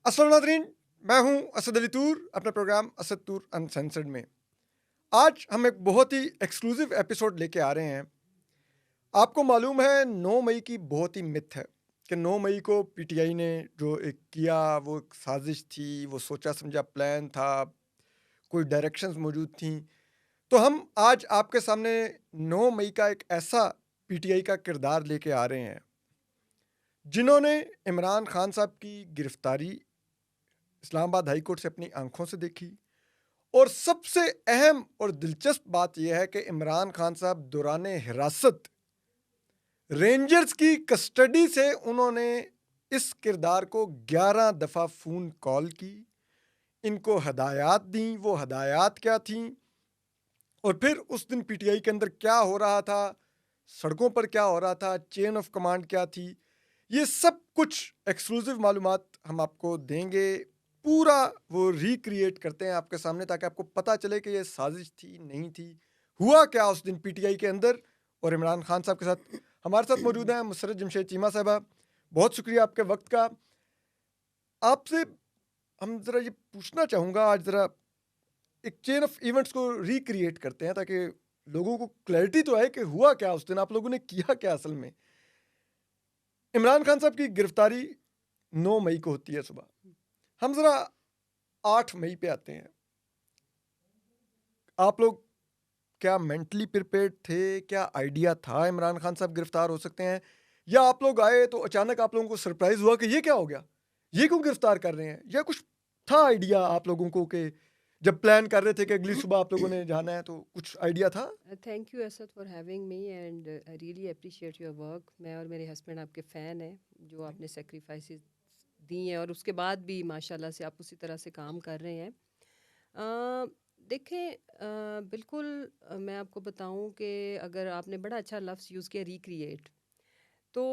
अस्सलाम नाज़रीन, मैं हूं असद अली तूर अपने प्रोग्राम असद तूर अनसेंसर्ड में। आज हम एक बहुत ही एक्सक्लूसिव एपिसोड लेके आ रहे हैं। आपको मालूम है 9 मई की बहुत ही मिथ है कि 9 मई को पीटीआई ने जो एक किया वो एक साजिश थी, वो सोचा समझा प्लान था, कोई डायरेक्शंस मौजूद थी। तो हम आज आपके सामने 9 मई का एक ऐसा पीटीआई का किरदार लेके आ रहे हैं जिन्होंने इमरान खान साहब की गिरफ्तारी इस्लामाबाद हाई कोर्ट से अपनी आंखों से देखी। और सबसे अहम और दिलचस्प बात यह है कि इमरान खान साहब दौरान हिरासत रेंजर्स की कस्टडी से उन्होंने इस किरदार को 11 दफ़ा फ़ोन कॉल की, इनको हदायत दी। वो हदायत क्या थी और फिर उस दिन पीटीआई के अंदर क्या हो रहा था, सड़कों पर क्या हो रहा था, चेन ऑफ कमांड क्या थी, ये सब कुछ एक्सक्लूसिव मालूमात हम आपको देंगे। पूरा वो रिक्रिएट करते हैं आपके सामने ताकि आपको पता चले कि ये साजिश थी, नहीं थी, हुआ क्या उस दिन पीटीआई के अंदर। और इमरान खान साहब के साथ हमारे साथ मौजूद हैं मुसर्रत जमशेद चीमा साहबा। बहुत शुक्रिया आपके वक्त का। आपसे हम ज़रा ये पूछना चाहूँगा, आज ज़रा एक चेन ऑफ इवेंट्स को रिक्रिएट करते हैं ताकि लोगों को क्लैरिटी तो आए कि हुआ क्या उस दिन, आप लोगों ने किया क्या असल में। इमरान खान साहब की गिरफ्तारी 9 मई को होती है सुबह। हम ज़रा 8 मई पे आते हैं। आप लोग क्या मेंटली प्रिपेयर्ड थे? क्या आइडिया था इमरान खान साहब गिरफ्तार हो सकते हैं? या आप लोग आए तो अचानक आप लोगों को सरप्राइज़ हुआ कि ये क्या हो गया? ये क्यों गिरफ्तार कर रहे हैं? या कुछ था आइडिया आप लोगों को कि जब प्लान कर रहे थे कि अगली सुबह आप लोगों ने जाना है, तो कुछ आइडिया था? Thank you Asad for having me and I really appreciate your work. मैं और मेरे हस्बैंड आपके फ़ैन हैं, जो आपने सेक्रीफाइसेस दी हैं और उसके बाद भी माशाल्लाह से आप उसी तरह से काम कर रहे हैं। देखें, बिल्कुल, मैं आपको बताऊं कि अगर आपने बड़ा अच्छा लफ्ज़ यूज़ किया रिक्रिएट, तो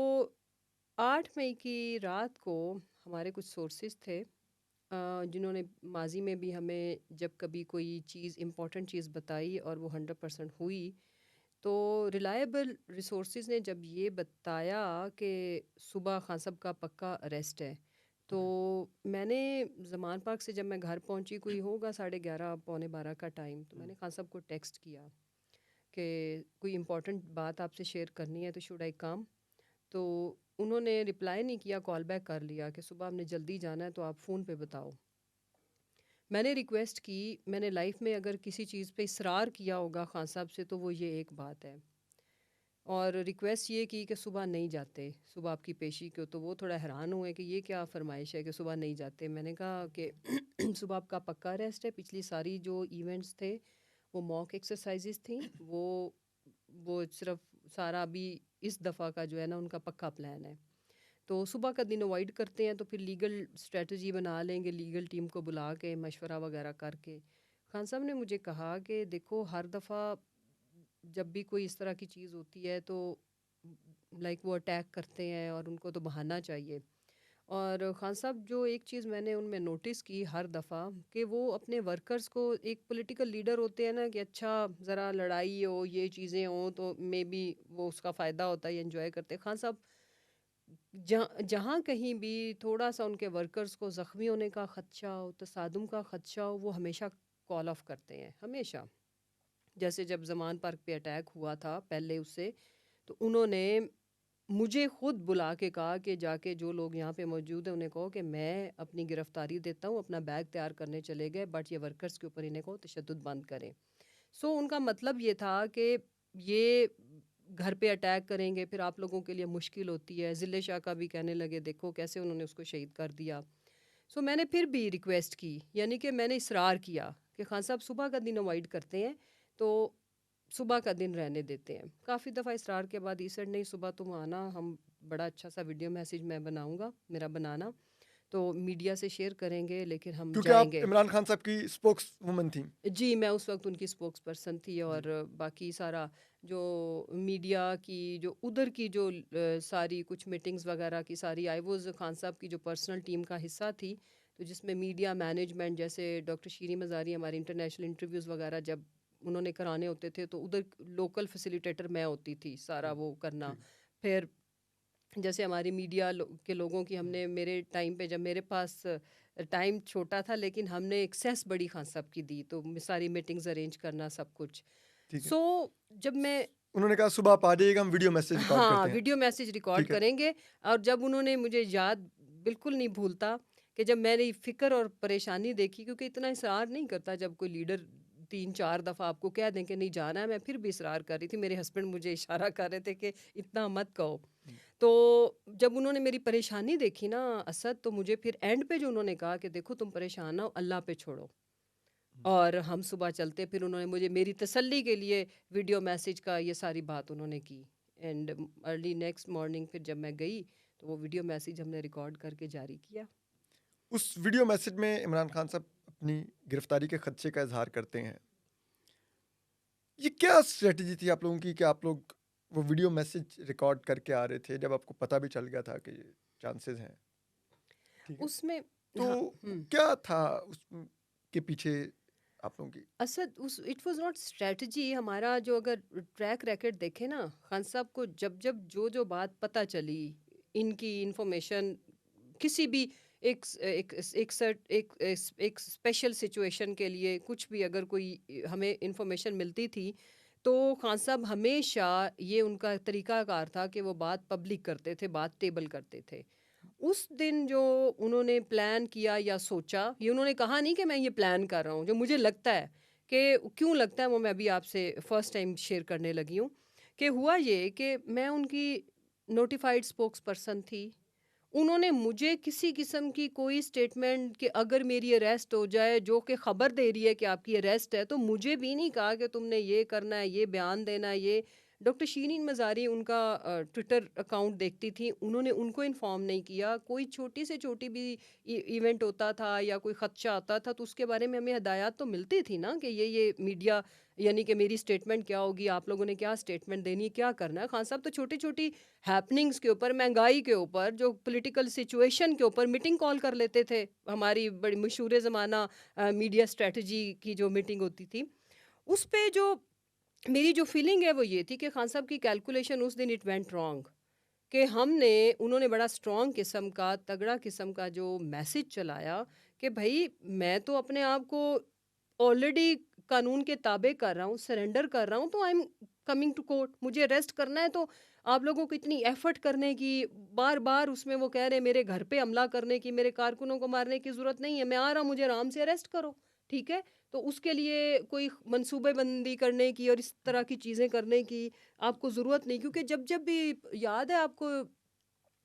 8 मई की रात को हमारे कुछ सोर्सेज थे, जिन्होंने माजी में भी हमें जब कभी कोई चीज़ इम्पोर्टेंट चीज़ बताई और वो 100% हुई, तो रिलायबल रिसोर्सेज ने जब ये बताया कि सुबह खान साहब का पक्का अरेस्ट है, तो मैंने जमान पार्क से जब मैं घर पहुंची, कोई होगा 11:30 पौने 12 का टाइम, तो मैंने खान साहब को टेक्स्ट किया कि कोई इम्पोर्टेंट बात आपसे शेयर करनी है, तो शुड आई कम। तो उन्होंने रिप्लाई नहीं किया, कॉल बैक कर लिया कि सुबह हमने जल्दी जाना है तो आप फ़ोन पे बताओ। मैंने रिक्वेस्ट की, मैंने लाइफ में अगर किसी चीज़ पे इसरार किया होगा खान साहब से तो वो ये एक बात है, और रिक्वेस्ट ये की कि सुबह नहीं जाते, सुबह आपकी पेशी को। तो वो थोड़ा हैरान हुए कि ये क्या फरमाइश है कि सुबह नहीं जाते। मैंने कहा कि सुबह आपका पक्का अरेस्ट है, पिछली सारी जो इवेंट्स थे वो मॉक एक्सरसाइजेस थी, वो सिर्फ सारा अभी इस दफ़ा का जो है ना उनका पक्का प्लान है। तो सुबह का दिन अवॉइड करते हैं, तो फिर लीगल स्ट्रेटजी बना लेंगे, लीगल टीम को बुला के मशवरा वगैरह करके। खान साहब ने मुझे कहा कि देखो, हर दफ़ा जब भी कोई इस तरह की चीज़ होती है तो लाइक वो अटैक करते हैं और उनको तो बहाना चाहिए। और खान साहब, जो एक चीज़ मैंने उनमें नोटिस की हर दफ़ा, कि वो अपने वर्कर्स को, एक पॉलिटिकल लीडर होते हैं ना कि अच्छा ज़रा लड़ाई हो, ये चीज़ें हों तो मे बी वो उसका फ़ायदा होता है, एंजॉय करते हैं। खान साहब जहाँ जहाँ कहीं भी थोड़ा सा उनके वर्कर्स को ज़ख्मी होने का ख़दशा हो, तसादुम का ख़दशा हो, वो हमेशा कॉल ऑफ करते हैं, हमेशा। जैसे जब जमान पार्क पे अटैक हुआ था पहले उससे, तो उन्होंने मुझे खुद बुला के कहा कि जाके जो लोग यहाँ पे मौजूद हैं उन्हें कहो कि मैं अपनी गिरफ्तारी देता हूँ, अपना बैग तैयार करने चले गए, बट ये वर्कर्स के ऊपर इन्हें कहो तशद्दुद बंद करें। सो उनका मतलब ये था कि ये घर पे अटैक करेंगे, फिर आप लोगों के लिए मुश्किल होती है। ज़िले शाह का भी कहने लगे, देखो कैसे उन्होंने उसको शहीद कर दिया। सो मैंने फिर भी रिक्वेस्ट की, यानी कि मैंने इसरार किया कि खान साहब सुबह का दिन अवॉइड करते हैं, तो सुबह का दिन रहने देते हैं। काफ़ी दफ़ा इसरार के बाद ही सर नहीं, सुबह तुम आना, हम बड़ा अच्छा सा वीडियो मैसेज मैं बनाऊंगा, मेरा बनाना, तो मीडिया से शेयर करेंगे, लेकिन हम क्योंकि आप जाएंगे। इमरान खान साहब की स्पोक्स वुमन थी। जी, मैं उस वक्त उनकी स्पोक्स पर्सन थी, जी। और बाकी सारा जो मीडिया की जो उधर की जो सारी कुछ मीटिंग्स वगैरह की सारी, आई वाज खान साहब की जो पर्सनल टीम का हिस्सा थी, तो जिसमें मीडिया मैनेजमेंट, जैसे डॉक्टर शीरी मज़ारी हमारे इंटरनेशनल इंटरव्यूज़ वगैरह जब उन्होंने कराने होते थे, तो उधर लोकल फैसिलिटेटर मैं होती थी, सारा ठीक। वो करना। ठीक। फिर जैसे हमारी मीडिया के लोगों की हमने मेरे टाइम पे, जब मेरे पास टाइम छोटा था लेकिन हमने एक्सेस बड़ी खान साहब की दी, तो सारी मीटिंग्स अरेंज करना सब कुछ। ठीक है। सो जब मैं उन्होंने कहा सुबह आप आ जाइएगा, हम वीडियो मैसेज रिकॉर्ड हाँ, करते हैं। वीडियो मैसेज रिकॉर्ड ठीक है। करेंगे। और जब उन्होंने, मुझे याद बिल्कुल नहीं भूलता कि जब मैंने फ़िक्र और परेशानी देखी, क्योंकि इतना इसरार नहीं करता जब कोई लीडर 3-4 दफ़ा आपको कह दें कि नहीं जाना है, मैं फिर भी इसरार कर रही थी। मेरे हस्बैंड मुझे इशारा कर रहे थे कि इतना मत कहो। हुँ, तो जब उन्होंने मेरी परेशानी देखी ना असद, तो मुझे फिर एंड पे जो उन्होंने कहा कि देखो तुम परेशान हो, अल्लाह पे छोड़ो हुँ। और हम सुबह चलते। फिर उन्होंने मुझे मेरी तसल्ली के लिए वीडियो मैसेज का ये सारी बात उन्होंने की। एंड अर्ली नेक्स्ट मॉर्निंग फिर जब मैं गई, तो वो वीडियो मैसेज हमने रिकॉर्ड करके जारी किया। उस वीडियो मैसेज में इमरान खान साहब अपनी गिरफ्तारी के खदशे का इज़हार करते हैं। ये क्या स्ट्रैटेजी थी आप लोगों की कि आप लोग वो वीडियो मैसेज रिकॉर्ड करके आ रहे थे, जब आपको पता भी चल गया था कि चांसेस हैं, ठीक है? उसमें तो हाँ, हुँ। क्या था उस के पीछे आप लोगों की? असद उस इट वाज़ नॉट स्ट्रैटेजी हमारा। जो अगर ट्रैक रिकॉर्ड देखें ना, खान साहब को जब जो बात पता चली, इनकी इंफॉर्मेशन किसी भी एक एक स्पेशल सिचुएशन के लिए कुछ भी अगर कोई हमें इंफॉर्मेशन मिलती थी, तो खान साहब हमेशा, ये उनका तरीकाकार था कि वो बात पब्लिक करते थे, बात टेबल करते थे। उस दिन जो उन्होंने प्लान किया या सोचा, ये उन्होंने कहा नहीं कि मैं ये प्लान कर रहा हूँ, जो मुझे लगता है कि क्यों लगता है, वो मैं अभी आपसे फर्स्ट टाइम शेयर करने लगी हूँ। कि हुआ ये कि मैं उनकी नोटिफाइड स्पोक्स पर्सन थी। उन्होंने मुझे किसी किस्म की कोई स्टेटमेंट कि अगर मेरी अरेस्ट हो जाए, जो कि खबर दे रही है कि आपकी अरेस्ट है, तो मुझे भी नहीं कहा कि तुमने ये करना है, ये बयान देना है। ये डॉक्टर शीरीन मज़ारी उनका ट्विटर अकाउंट देखती थी, उन्होंने उनको इन्फॉर्म नहीं किया। कोई छोटी से छोटी भी इवेंट होता था या कोई खदशा आता था, तो उसके बारे में हमें हदायत तो मिलती थी ना कि ये मीडिया, यानी कि मेरी स्टेटमेंट क्या होगी, आप लोगों ने क्या स्टेटमेंट देनी है, क्या करना है। खान साहब तो छोटी छोटी हैपनिंग्स के ऊपर, महंगाई के ऊपर, जो पॉलिटिकल सिचुएशन के ऊपर मीटिंग कॉल कर लेते थे। हमारी बड़ी मशहूर ज़माना मीडिया स्ट्रेटजी की जो मीटिंग होती थी, उस पे जो मेरी जो फीलिंग है वो ये थी कि खान साहब की कैलकुलेशन उस दिन इट वेंट रॉन्ग। कि उन्होंने बड़ा स्ट्रॉन्ग किस्म का, तगड़ा किस्म का जो मैसेज चलाया कि भाई मैं तो अपने आप को ऑलरेडी कानून के ताबे कर रहा हूँ, सरेंडर कर रहा हूँ, तो I am coming to court, मुझे अरेस्ट करना है। तो आप लोगों को इतनी एफर्ट करने की, बार बार उसमें वो कह रहे हैं मेरे घर पे हमला करने की, मेरे कारकुनों को मारने की ज़रूरत नहीं है, मैं आ रहा हूँ, मुझे आराम से अरेस्ट करो, ठीक है। तो उसके लिए कोई मंसूबेबंदी करने की और इस तरह की चीज़ें करने की आपको ज़रूरत नहीं। क्योंकि जब जब भी याद है आपको,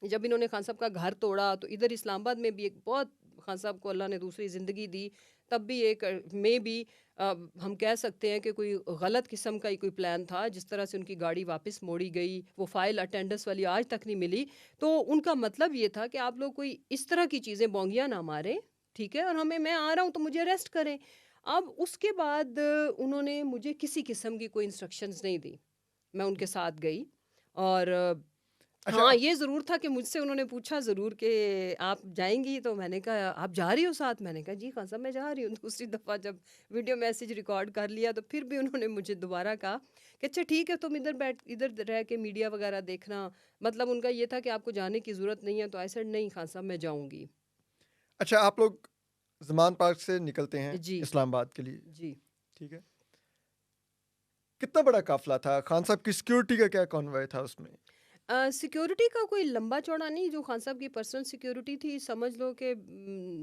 जब इन्होंने खान साहब का घर तोड़ा, तो इधर इस्लामाबाद में भी एक बहुत, खान साहब को अल्लाह ने दूसरी ज़िंदगी दी, तब भी एक में भी हम कह सकते हैं कि कोई गलत किस्म का ही कोई प्लान था। जिस तरह से उनकी गाड़ी वापस मोड़ी गई, वो फाइल अटेंडेंस वाली आज तक नहीं मिली। तो उनका मतलब ये था कि आप लोग कोई इस तरह की चीज़ें बोंगियां ना मारें, ठीक है, और मैं आ रहा हूँ तो मुझे अरेस्ट करें। अब उसके बाद उन्होंने मुझे किसी किस्म की कोई इंस्ट्रक्शंस नहीं दी। मैं उनके साथ गई और अच्छा हाँ, ये ज़रूर था कि मुझसे उन्होंने पूछा ज़रूर कि आप जाएँगी? तो मैंने कहा आप जा रही हो साथ? मैंने कहा जी खान साहब मैं जा रही हूँ। दूसरी दफ़ा जब वीडियो मैसेज रिकॉर्ड कर लिया, तो फिर भी उन्होंने मुझे दोबारा कहा कि अच्छा ठीक है, तुम इधर रह के मीडिया वग़ैरह देखना। मतलब उनका ये था कि आपको जाने की ज़रूरत नहीं है। तो आई सेड नहीं खान साहब मैं जाऊँगी। अच्छा आप लोग ज़मान पार्क से निकलते हैं जी, इस्लामाबाद के लिए, जी। ठीक है? कितना बड़ा काफ़िला था? खान साहब की सिक्योरिटी का क्या कॉन्वॉय था उसमें? सिक्योरिटी का कोई लंबा चौड़ा नहीं, जो खान साहब की पर्सनल सिक्योरिटी थी, समझ लो कि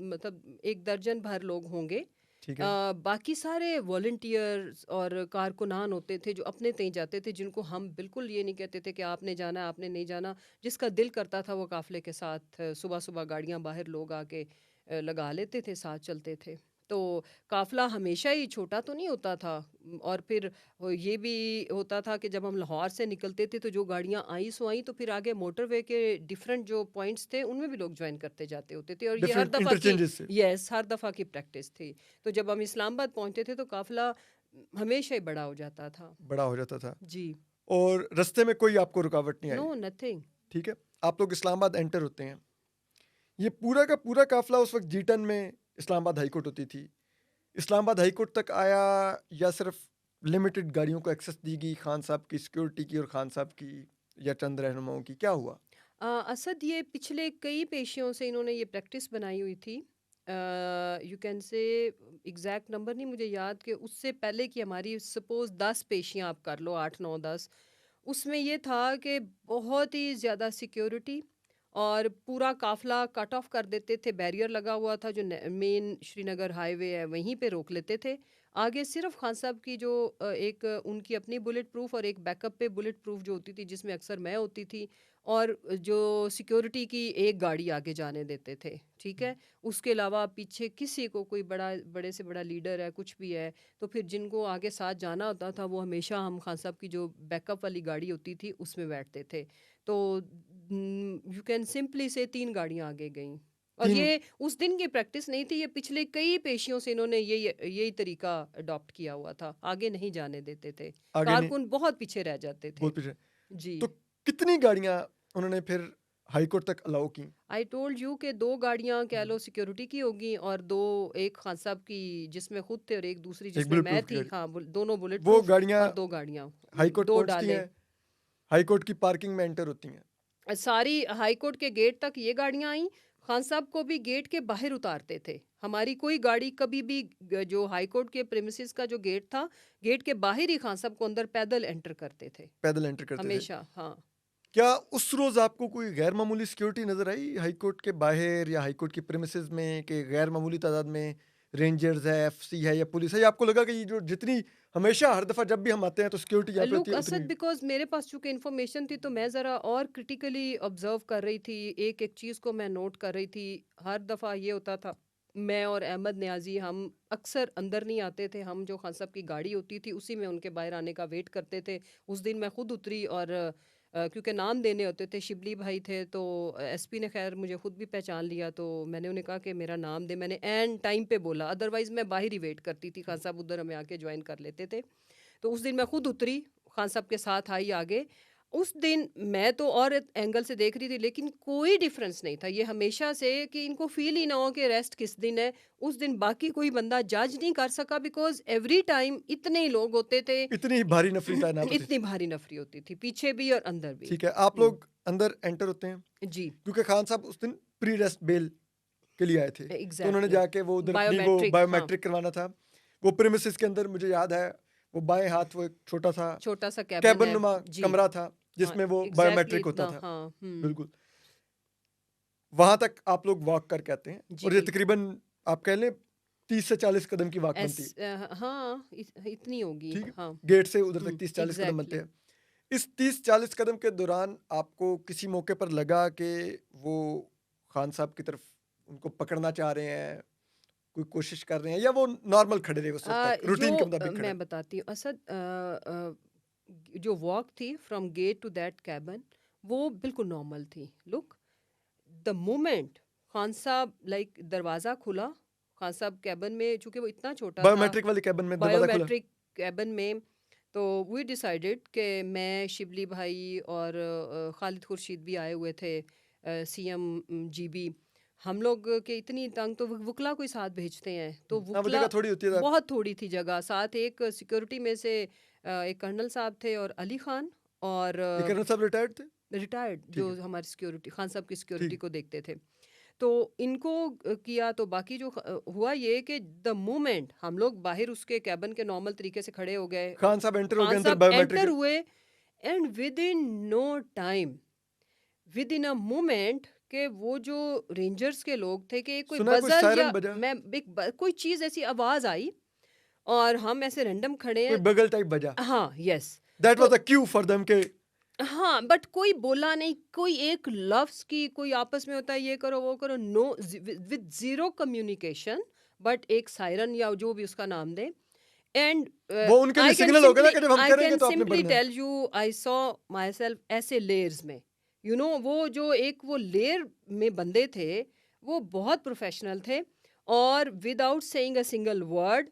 मतलब 1 दर्जन भर लोग होंगे। ठीक है। बाकी सारे वॉलंटियर्स और कारकुनान होते थे जो अपने तय जाते थे, जिनको हम बिल्कुल ये नहीं कहते थे कि आपने जाना है, आपने नहीं जाना। जिसका दिल करता था वो काफ़िले के साथ सुबह-सुबह गाड़ियाँ बाहर लोग आके लगा लेते थे, साथ चलते थे। तो काफ़िला हमेशा ही छोटा तो नहीं होता था। और फिर ये भी होता था कि जब हम लाहौर से निकलते थे, तो जो गाड़ियाँ आई सो आई, तो फिर आगे मोटरवे के डिफरेंट जो पॉइंट्स थे, उनमें भी लोग ज्वाइन करते जाते होते थे। और ये हर डिफरेंट दफ़ा की, इंटरचेंजेस से यस, हर दफ़ा की प्रैक्टिस थी। तो जब हम इस्लामाबाद पहुंचते थे, तो काफ़िला हमेशा ही बड़ा हो जाता था। बड़ा हो जाता था जी। और रास्ते में कोई आपको रुकावट नहीं नो, आई, नथिंग। ठीक है? आप लोग इस्लामाबाद एंटर होते हैं। ये पूरा का पूरा काफ़िला उस वक़्त जी-10 में इस्लामाबाद हाई कोर्ट होती थी। इस्लामाबाद हाई कोर्ट तक आया या सिर्फ़ लिमिटेड गाड़ियों को एक्सेस दी गई खान साहब की सिक्योरिटी की और खान साहब की या चंद रहनुमाओं की, क्या हुआ? असद ये पिछले कई पेशियों से इन्होंने ये प्रैक्टिस बनाई हुई थी। You can say exact number नहीं मुझे याद कि उससे पहले की हमारी सपोज 10 पेशियां आप कर लो, 8 9 10। उसमें ये था कि बहुत ही ज़्यादा सिक्योरिटी और पूरा काफिला कट ऑफ कर देते थे। बैरियर लगा हुआ था जो मेन श्रीनगर हाईवे है वहीं पे रोक लेते थे। आगे सिर्फ खान साहब की जो एक उनकी अपनी बुलेट प्रूफ और एक बैकअप पे बुलेट प्रूफ जो होती थी जिसमें अक्सर मैं होती थी, और जो सिक्योरिटी की एक गाड़ी आगे जाने देते थे, ठीक है। उसके अलावा पीछे किसी को कोई बड़े से बड़ा लीडर है कुछ भी है तो फिर जिनको आगे साथ जाना होता था वो हमेशा हम खान साहब की जो बैकअप वाली गाड़ी होती थी उसमें बैठते थे। तो यू कैन सिंपली से 3 गाड़ियां आगे गईं। और 3 ये उस दिन की प्रैक्टिस नहीं थी, ये पिछले कई पेशियों से इन्होंने यही तरीका अडॉप्ट किया हुआ था। आगे नहीं जाने देते थे, आगे नहीं, कारकुन बहुत पीछे रह जाते थे। बहुत पीछे। जी। तो कितनी गाड़ियाँ उन्होंने फिर हाई कोर्ट तक अलाउ की? आई टोल्ड यू कि 2 गाड़ियां कह लो सिक्योरिटी की होगी और 2 एक खान साहब की जिसमें खुद थे और एक दूसरी एक जिसमें बुलेट मैं प्रूफ की थी। गाड़ी। हाँ, दोनों बुलेट वो प्रूफ गाड़ियाँ और 2 गाड़ियां हाई कोर्ट 2 पहुँचती डाले। हैं, हाई कोर्ट की पार्किंग में एंटर होती हैं। सारी हाई कोर्ट के गेट तक ये गाड़ियां आई। खान साहब को भी गेट के बाहर उतारते थे। हमारी कोई गाड़ी कभी भी जो हाई कोर्ट के प्रेमिसेस का जो गेट था, गेट के बाहर ही खान साहब को अंदर पैदल एंटर करते थे पैदल एंटर करते थे। हमेशा। हाँ। क्या उस रोज़ आपको कोई गैर मामूली सिक्योरिटी नज़र आई हाई कोर्ट के बाहर या हाई कोर्ट की प्रेमिसेस में, कि गैर मामूली तादाद में रेंजर्स है, एफसी है या पुलिस है, या आपको लगा कि ये जो जितनी हमेशा हर दफ़ा जब भी हम आते हैं तो सिक्योरिटी यहाँ पे होती लुक है असद उतनी? बिकॉज मेरे पास चूंकि इन्फॉर्मेशन थी तो मैं ज़रा और क्रिटिकली ऑब्जर्व कर रही थी। एक एक चीज़ को मैं नोट कर रही थी। हर दफ़ा ये होता था, मैं और अहमद न्याजी हम अक्सर अंदर नहीं आते थे। हम जो खान साहब की गाड़ी होती थी उसी में उनके बाहर आने का वेट करते थे। उस दिन मैं खुद उतरी और क्योंकि नाम देने होते थे, शिबली भाई थे तो एसपी ने खैर मुझे खुद भी पहचान लिया तो मैंने उन्हें कहा कि मेरा नाम दे। मैंने एंड टाइम पे बोला, अदरवाइज़ मैं बाहर ही वेट करती थी। खान साहब उधर हमें आके ज्वाइन कर लेते थे। तो उस दिन मैं खुद उतरी, खान साहब के साथ आई आगे। उस दिन मैं तो और एंगल से देख रही थी लेकिन कोई डिफरेंस नहीं था। ये हमेशा से कि इनको फील ही ना हो कि रेस्ट किस दिन है। उस दिन बाकी कोई बंदा जज नहीं कर सका बिकॉज एवरी टाइम इतने ही लोग होते थे। इतनी ही भारी नफरी तैनात होती इतनी भारी नफरी होती थी पीछे भी और अंदर थी। भी। ठीक है, आप लोग अंदर एंटर होते हैं जी। क्योंकि खान साहब उस दिन प्री रेस्ट बेल के लिए आए थे, तो उन्होंने एग्जैक्टली। जाके वो उधर अपनी वो बायोमेट्रिक, हाँ। बायोमेट्रिक करवाना था। वो प्रेमिसेस के अंदर मुझे याद है वो बाएं हाथ वो एक छोटा सा छोटा सा कैबिन कैबिन है। नुमा जी। कमरा था हाँ, जिसमें वो एग्जैक्टली बायोमेट्रिक होता इतना। था। हाँ। बिल्कुल, वहां तक आप लोग वॉक करके आते हैं जी और ये बिल्कुल। तकरीबन आप कह लें 30 से 40 कदम की वॉक बनती है। हाँ, इतनी होगी। ठीक है, हाँ। गेट से उधर तक 30-40 कदम बनते एग्जैक्टली। हैं। इस 30-40 कदम के दौरान आपको किसी मौके पर लगा कि वो खान साहब की तरफ उनको पकड़ना चाह रहे हैं, कोई कोशिश कर रहे हैं, या वो नॉर्मल खड़े रहे उस वक्त तक जो रूटीन के मुताबिक खड़े? मैं बताती हूँ असद, जो वॉक थी from gate to that cabin वो बिल्कुल नॉर्मल थी। लुक, द मोमेंट खान साहब लाइक दरवाज़ा खुला, खान साहब कैबन में चूंकि वो इतना छोटा था, बायोमेट्रिक वाले कैबिन में दरवाजा खुला? बायोमेट्रिक कैबन में, तो वी डिसाइडेड कि मैं, शिबली भाई और खालिद खुर्शीद भी आए हुए थे, सीएम जीबी। हम लोग के इतनी तंग तो वुकला कोई साथ भेजते हैं तो हाँ, वो वुकला जगह थोड़ी होती है। बहुत थोड़ी थी जगह। साथ एक सिक्योरिटी में से एक कर्नल साहब थे और अली खान और ये कर्नल साहब रिटायर्ड थे? रिटायर्ड ठीक जो है, हमारी सिक्योरिटी, खान साहब की सिक्योरिटी ठीक। को देखते थे। तो इनको किया तो बाकी जो हुआ ये कि द मोमेंट हम लोग बाहर उसके कैबिन के नॉर्मल तरीके से खड़े हो गए, खान साहब एंटर हो गए खान अंदर साहब एंटर बायोमेट्रिक। हुए and within no time, within a moment, के वो जो रेंजर्स के लोग थे कि कोई सुना है कोई बजर सायरन या बजा, मैं कोई चीज़ ऐसी आवाज़ आई और हम ऐसे रैंडम खड़े कोई हैं। बगल टाइप बजा। हाँ, यस। दैट वाज तो अ क्यू फॉर देम के हाँ, बट कोई बोला नहीं, कोई एक लफ्ज़ की कोई आपस में होता है ये करो वो करो, no, with zero communication, but एक सायरन या जो भी उसका नाम दे। एंड वो उनके लिए सिग्नल हो गया ना कि जब हम आई करेंगे कैन तो आपने सिंपली बढ़ना है। Tell you I saw myself ऐसे लेयर्स में, वो जो एक वो लेयर में बंदे थे वो बहुत प्रोफेशनल थे और without saying a single word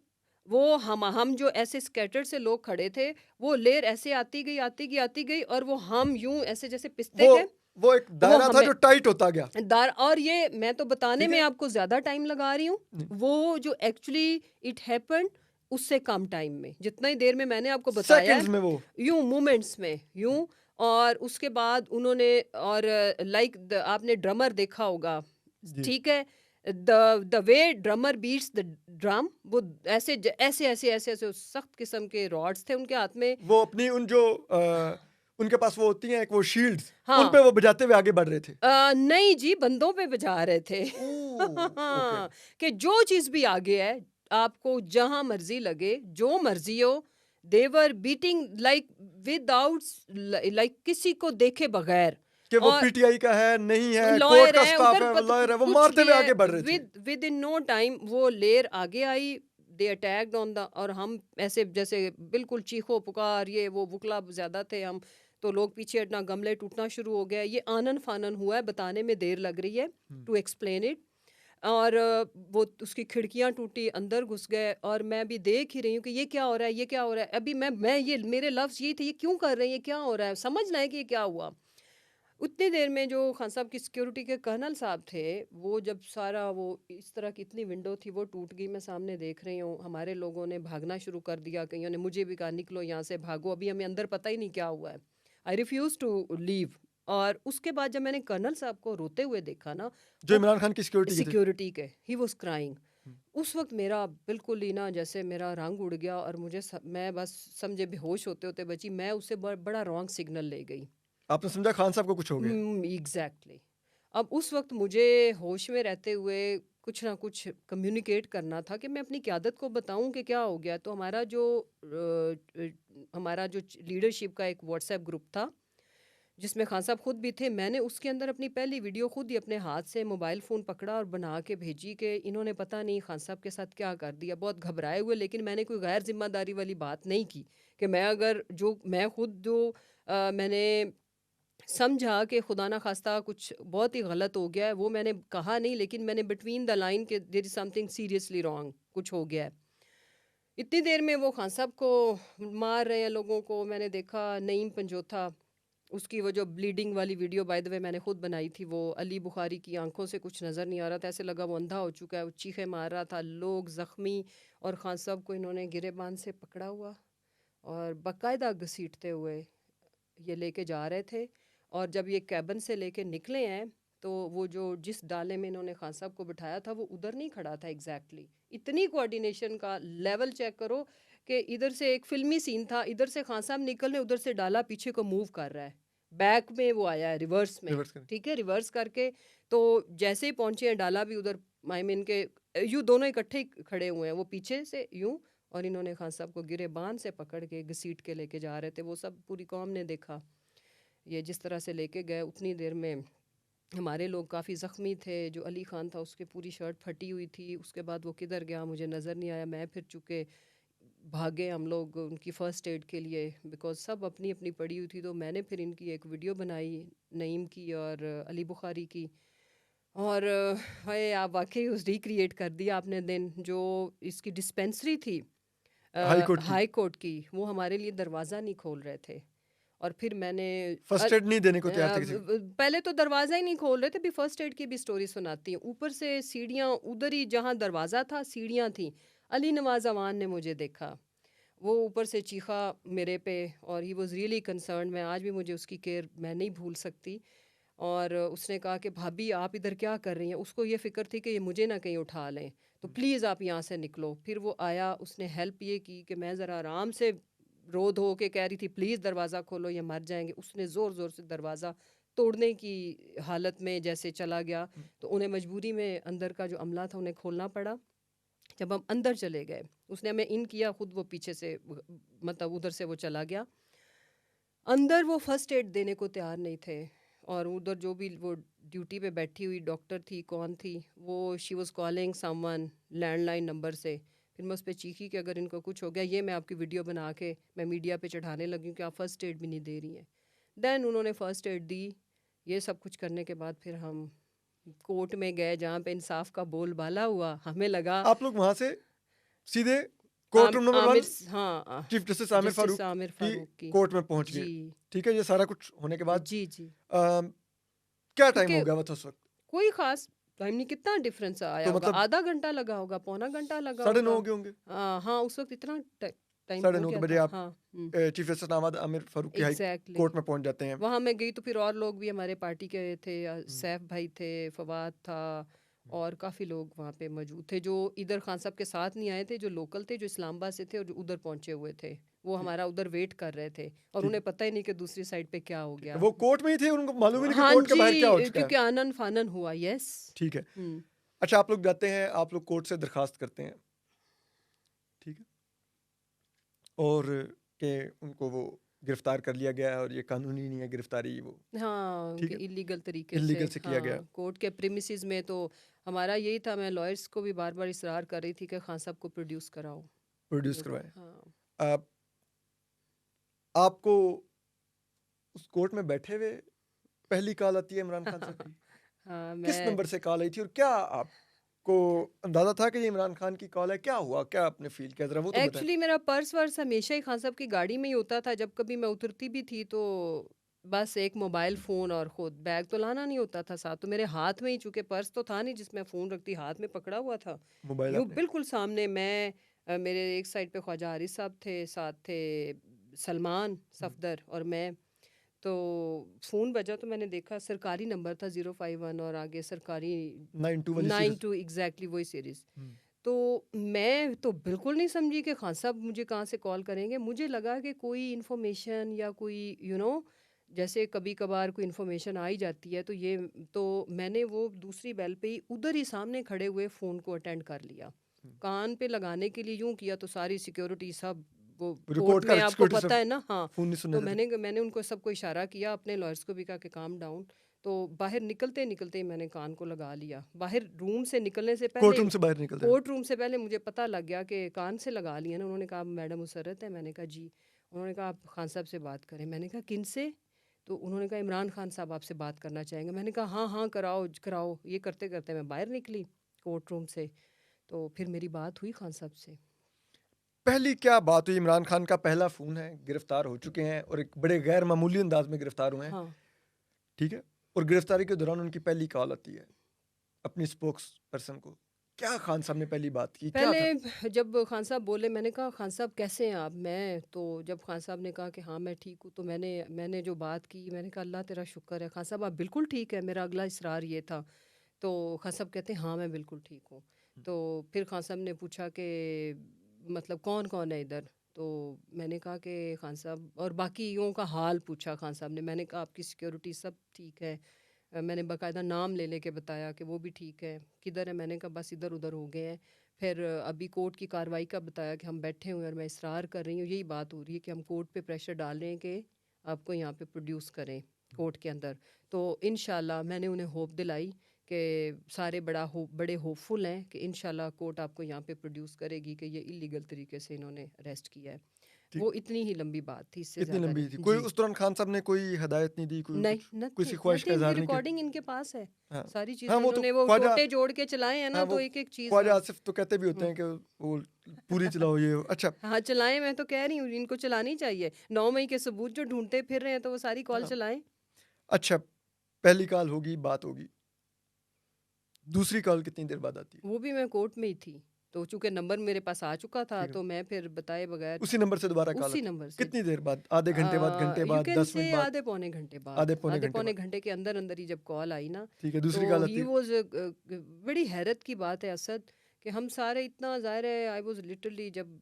वो हम जो ऐसे स्कैटर्ड से लोग खड़े थे, वो लेयर ऐसे आती गई और वो हम यूं ऐसे जैसे पिसते वो गए। वो एक वो दायरा था हमें जो टाइट होता गया। दार, और ये मैं तो बताने ठीक में है। आपको ज्यादा टाइम लगा रही हूँ। वो जो एक्चुअली इट हैपेंड उससे कम टाइम में, जितना ही देर में मैंने आपको बताया है, सेकंड्स में वो यूं मोमेंट्स में यूं और उसके बाद उन्होंने और लाइक आपने ड्रमर देखा होगा, जी। ठीक है, the way drummer beats the drum, वो ऐसे ऐसे ऐसे ऐसे ऐसे सख्त किस्म के रॉड्स थे उनके हाथ में। वो अपनी उन जो उनके पास वो होती हैं एक वो शील्ड्स, उन हाँ, पे वो बजाते हुए आगे बढ़ रहे थे। नहीं जी, बंदों पे बजा रहे थे। ओह! ओके। कि जो चीज़ भी आगे है, आपको जहाँ मर्ज़ी लगे, जो मर्ज़ी हो, दे वर बीटिंग लाइक विदाउट लाइक किसी को देखे बगैर। कि वो और पीटीआई का है, नहीं है, कोर्ट लॉयर का है स्टाफ उधर, है, वो लॉयर है, वो कुछ मारते भी हुए है, आगे बढ़ रहे थे। विद इन नो टाइम वो लेयर आगे आई, दे अटैक्ड ऑन द, और हम ऐसे जैसे बिल्कुल चीखो पुकार, ये वो बुकला ज्यादा थे हम, तो लोग पीछे हटना, गमले टूटना शुरू हो गया। ये आनन फानन हुआ है, बताने में देर लग रही है हुँ। To explain it. और वो उसकी खिड़कियां टूटी, अंदर घुस गए, और मैं भी देख ही रही हूँ कि ये क्या हो रहा है, ये क्या हो रहा है। अभी मैं ये मेरे लफ्ज यही थे, ये क्यों कर रहे हैं, ये क्या हो रहा है, समझना है कि ये क्या हुआ। उतनी देर में जो खान साहब की सिक्योरिटी के कर्नल साहब थे, वो जब सारा वो इस तरह की इतनी विंडो थी वो टूट गई, मैं सामने देख रही हूँ, हमारे लोगों ने भागना शुरू कर दिया, कईयों ने मुझे भी कहा निकलो यहाँ से, भागो, अभी हमें अंदर पता ही नहीं क्या हुआ है। I refuse to leave. और उसके बाद जब मैंने कर्नल साहब को रोते हुए देखा ना, जो वो इमरान खान की सिक्योरिटी के थे। सिक्योरिटी के, ही वॉज क्राइंग। हुँ। उस वक्त मेरा बिल्कुल ही ना, जैसे मेरा रंग उड़ गया, और मैं बस समझे बेहोश होते होते बची। मैं उससे बड़ा रॉन्ग सिग्नल ले गई। आपने समझा खान साहब को कुछ हो गया। एग्जैक्टली। अब उस वक्त मुझे होश में रहते हुए कुछ ना कुछ कम्युनिकेट करना था कि मैं अपनी क़यादत को बताऊं कि क्या हो गया। तो हमारा जो लीडरशिप का एक व्हाट्सएप ग्रुप था, जिसमें खान साहब खुद भी थे, मैंने उसके अंदर अपनी पहली वीडियो खुद ही अपने हाथ से मोबाइल फ़ोन पकड़ा और बना के भेजी कि इन्होंने पता नहीं खान साहब के साथ क्या कर दिया, बहुत घबराए हुए। लेकिन मैंने कोई गैर जिम्मेदारी वाली बात नहीं की कि मैं अगर जो मैं खुद जो मैंने समझा कि खुदा ना खास्ता कुछ बहुत ही गलत हो गया है, वो मैंने कहा नहीं, लेकिन मैंने बिटवीन द लाइन के there is something seriously wrong, कुछ हो गया है। इतनी देर में वो खान साहब को मार रहे हैं लोगों को, मैंने देखा नईम पंजोथा, उसकी वो जो ब्लीडिंग वाली वीडियो बाय द वे मैंने खुद बनाई थी, वो अली बुखारी की आंखों से कुछ नज़र नहीं आ रहा था, ऐसे लगा वो अंधा हो चुका है, वो चीखे मार रहा था, लोग ज़ख्मी, और खान साहब को इन्होंने गिरेबान से पकड़ा हुआ और बाकायदा घसीटते हुए ये लेके जा रहे थे। और जब ये कैबिन से लेके निकले हैं, तो वो जो जिस डाले में इन्होंने खान साहब को बिठाया था वो उधर नहीं खड़ा था एग्जैक्टली। इतनी कोऑर्डिनेशन का लेवल चेक करो कि इधर से एक फिल्मी सीन था, इधर से खान साहब निकल रहे, उधर से डाला पीछे को मूव कर रहा है, बैक में वो आया है रिवर्स में, रिवर्स करें। ठीक है, रिवर्स करके। तो जैसे ही पहुंचे हैं, डाला भी उधर, आई मीन के यूँ दोनों इकट्ठे ही खड़े हुए हैं, वो पीछे से यूँ, और इन्होंने खान साहब को गिरेबान से पकड़ के घसीट के लेके जा रहे थे। वो सब पूरी कौम ने देखा, ये जिस तरह से लेके गए। उतनी देर में हमारे लोग काफ़ी ज़ख्मी थे, जो अली ख़ान था उसकी पूरी शर्ट फटी हुई थी। उसके बाद वो किधर गया मुझे नज़र नहीं आया। मैं फिर चूँकि भागे हम लोग उनकी फ़र्स्ट एड के लिए, बिकॉज़ सब अपनी अपनी पड़ी हुई थी। तो मैंने फिर इनकी एक वीडियो बनाई, नईम की और अली बुखारी की। और हाय, आप वाकई उस रिक्रिएट कर दिया आपने दिन। जो इसकी डिस्पेंसरी थी हाई कोर्ट की। हाई कोर्ट की, वो हमारे लिए दरवाज़ा नहीं खोल रहे थे। और फिर मैंने फर्स्ट एड नहीं देने को तैयार थे किसी को। पहले तो दरवाज़ा ही नहीं खोल रहे थे, भी फर्स्ट एड की भी स्टोरी सुनाती हूँ। ऊपर से सीढ़ियाँ, उधर ही जहाँ दरवाज़ा था सीढ़ियाँ थी। अली नवाज अवान ने मुझे देखा, वो ऊपर से चीखा मेरे पे, और ही वॉज़ रियली कंसर्न। मैं आज भी, मुझे उसकी केयर मैं नहीं भूल सकती। और उसने कहा कि भाभी आप इधर क्या कर रही हैं। उसको ये फ़िक्र थी कि ये मुझे ना कहीं उठा लें, तो प्लीज़ आप यहाँ से निकलो। फिर वो आया, उसने हेल्प ये की कि मैं ज़रा आराम से रो धो के कह रही थी प्लीज़ दरवाज़ा खोलो, ये मर जाएंगे। उसने ज़ोर ज़ोर से दरवाज़ा तोड़ने की हालत में जैसे चला गया, तो उन्हें मजबूरी में अंदर का जो अमला था उन्हें खोलना पड़ा। जब हम अंदर चले गए, उसने हमें इन किया, खुद वो पीछे से मतलब उधर से वो चला गया। अंदर वो फर्स्ट एड देने को तैयार नहीं थे। और उधर जो भी वो ड्यूटी पे बैठी हुई डॉक्टर थी, कौन थी वो, she was calling someone landline number से। फिर मैं उस पर चीखी कि अगर इनको कुछ हो गया, ये मैं आपकी वीडियो बना के मैं मीडिया पे चढ़ाने लगी हूँ कि आप फर्स्ट एड भी नहीं दे रही हैं। देन उन्होंने फर्स्ट एड दी। ये सब कुछ करने के बाद फिर हम कोर्ट में गए, जहाँ पे इंसाफ का बोलबाला हुआ। हमें लगा आप लोग वहां से सीधे कोर्ट रूम नंबर 1, हाँ, chief justice Aamir justice Farooq Aamir की फारूक की। कोर्ट में पहुंच गए। जी ठीक है, ये सारा कुछ होने के बाद जी जी। अम, क्या टाइम क्योंकि हो गया था उस वक्त? कोई खास टाइम नहीं, कितना डिफरेंस आया तो होगा, मतलब आधा घंटा लगा होगा, पौना घंटा लगा 9:30 होगा। हो गए होंगे। हाँ, उस वक्त इतना टाइम साढ़े हो 9 गया बजे था। आप हाँ, चीफ जस्टिस नामद आमिर फारूक की हाई एग्जैक्टली। कोर्ट में पहुंच जाते हैं। वहाँ मैं गई तो फिर और लोग भी हमारे पार्टी के थे, हम्म, सैफ भाई थे, फवाद था, और काफ़ी लोग वहाँ पे मौजूद थे जो इधर खान साहब के साथ नहीं आए थे, जो लोकल थे, जो इस्लामाबाद से थे और जो उधर पहुँचे हुए थे। वो ठीक हमारा उधर वेट कर रहे थे और ठीक उन्हें पता ही नहीं कि दूसरी साइड पे क्या हो ठीक है, गया। वो कोर्ट में ही थे, उनको मालूम ही नहीं कि हाँ कोर्ट के बाहर क्या हो जी, चुका है। क्योंकि आनन फानन हुआ। यस। ठीक है। हम्म। अच्छा, आप लोग जाते हैं, आप लोग कोर्ट से दरखास्त करते हैं, ठीक है, और कि उनको वो गिरफ्तार कर लिया गया है और ये कानूनी नहीं है गिरफ्तारी, वो हाँ, ठीक कि है, इलीगल तरीके से। इलीगल से किया गया, हाँ, कोर्ट के प्रीमिसेस में तो हमारा यही था। मैं लॉयर्स को भी बार बार इसरार कर रही थी कि खान साहब को प्रोड्यूस कराओ। प्रोड्यूस मेरे को करवाएं। हाँ। आप आपको उस कोर्ट में बैठे हुए पहली कॉल आती है इमरान खान साहब की? हाँ, किस मैं नंबर से कॉल आई थी और क्या आपको अंदाजा था कि ये इमरान खान की कॉल है? क्या हुआ, क्या आपने फील किया, जरा वो तो बताएं। एक्चुअली मेरा पर्स वर्स हमेशा ही खान साहब की गाड़ी में ही होता था। जब कभी मैं उतरती भी थी तो बस एक मोबाइल फ़ोन, और खुद बैग तो लाना नहीं होता था साथ, तो मेरे हाथ में ही, चूंकि पर्स तो था नहीं जिसमें फ़ोन रखती, हाथ में पकड़ा हुआ था मोबाइल यूँ आपने? बिल्कुल सामने। मैं मेरे एक साइड पे ख्वाजा हारिस साहब थे, साथ थे सलमान सफदर और मैं। तो फ़ोन बजा तो मैंने देखा सरकारी नंबर था 051 और आगे सरकारी 92 वाली सीरीज। 92, एग्जैक्टली वही सीरीज़। तो मैं तो बिल्कुल नहीं समझी कि खान साहब मुझे कहाँ से कॉल करेंगे। मुझे लगा कि कोई इन्फॉर्मेशन या कोई जैसे कभी कभार कोई इन्फॉर्मेशन आ ही जाती है, तो ये तो मैंने वो दूसरी बेल पे ही उधर ही सामने खड़े हुए फ़ोन को अटेंड कर लिया। कान पे लगाने के लिए यूं किया तो सारी सिक्योरिटी सब, वो कोर्ट कोर्ट का में आपको सिक्योरिटी पता सब है ना। हाँ, फोन नहीं सुनने तो देते। मैंने मैंने उनको सबको इशारा किया, अपने लॉयर्स को भी कहा कि काम डाउन। तो बाहर निकलते निकलते ही मैंने कान को लगा लिया। बाहर रूम से निकलने से कोर्ट पहले, रूम से बाहर निकलते हैं। कोर्ट रूम से पहले मुझे पता लग गया कि कान से लगा लिया ना। उन्होंने कहा मैडम मुसर्रत है। मैंने कहा जी। उन्होंने कहा आप खान साहब से बात करें। मैंने कहा किन से? तो उन्होंने कहा इमरान खान साहब आपसे बात करना चाहेंगे। मैंने कहा हाँ हाँ कराओ कराओ। ये करते करते मैं बाहर निकली कोर्ट रूम से। तो फिर मेरी बात हुई खान साहब से। पहली क्या बात हुई? इमरान खान का पहला फोन है, गिरफ्तार हो चुके हैं और एक बड़े गैर मामूली अंदाज में गिरफ्तार हुए हैं, हाँ, ठीक है, और गिरफ्तारी के दौरान उनकी पहली कॉल आती है अपनी स्पोक्स पर्सन को। क्या खान साहब ने पहली बात की, क्या था? पहले जब खान साहब बोले, मैंने कहा खान साहब कैसे हैं आप? मैं तो जब खान साहब ने कहा कि हाँ मैं ठीक हूँ, तो मैंने मैंने जो बात की, मैंने कहा अल्लाह तेरा शुक्र है खान साहब आप बिल्कुल ठीक है। मेरा अगला इसरार ये था। तो खान साहब कहते हैं हाँ मैं बिल्कुल ठीक हूँ। तो फिर खान साहब ने पूछा कि मतलब कौन कौन है इधर? तो मैंने कहा कि खान साहब, और बाकियों का हाल पूछा खान साहब ने। मैंने कहा आपकी सिक्योरिटी सब ठीक है। मैंने बाकायदा नाम ले लेके बताया कि वो भी ठीक है। किधर है? मैंने कहा बस इधर उधर हो गए हैं। फिर अभी कोर्ट की कार्रवाई का बताया कि हम बैठे हुए हैं और मैं इसरार कर रही हूँ, यही बात हो रही है कि हम कोर्ट पे प्रेशर डाल रहे हैं कि आपको यहाँ पे प्रोड्यूस करें कोर्ट के अंदर। तो इंशाल्लाह मैंने उन्हें होप दिलाई कि सारे बड़े होपफुल हैं कि इंशाल्लाह कोर्ट आपको यहाँ पे प्रोड्यूस करेगी कि ये इलीगल तरीके से इन्होंने अरेस्ट किया है। ठीक। वो इतनी ही लंबी बात थी, इससे इतनी ज़्यादा लंबी थी? नहीं कोई जी। उस दौरान खान साहब ने कोई हदायत नहीं दी, कोई नहीं, कुछ, किसी नथिंग ख्वाहिश का नथिंग। इजहार नहीं किया? रिकॉर्डिंग इनके पास है। हाँ सारी हाँ, चीज़ें वो तो इन्होंने वो ख्वाजा, टोटे जोड़ के चलाए हैं हाँ ना, वो तो एक-एक चीज़। ख्वाजा हाँ। आसिफ तो कहते भी होते हुँ। हैं कि वो पूरी चलाओ ये। अच्छा। हाँ, चलाएँ, मैं तो कह रही हूँ इनको चलानी चाहिए। 9 मई के सबूत जो ढूँढते फिर रहे हैं, तो वो सारी कॉल हाँ, चलाएँ। अच्छा, पहली कॉल होगी, बात होगी, दूसरी कॉल कितनी देर बाद आती है? वो भी मैं कोर्ट में ही थी। तो चूँकि नंबर मेरे पास आ चुका था, ठीक है, तो मैं फिर बताए बगैर उसी नंबर से दोबारा कॉल उसी आती है? नंबर से कितनी देर बाद? आधे घंटे बाद, घंटे यू बाद, कैन 10 से मिनट बाद? आधे पौने घंटे बाद। आधे पौने आधे घंटे पौने बाद, घंटे के अंदर अंदर ही जब कॉल आई ना, ठीक है, दूसरी तो कॉल आती ही है। वाज बड़ी हैरत की बात है असद, कि हम सारे इतना, ज़ाहिर है आई वाज लिटरली, जब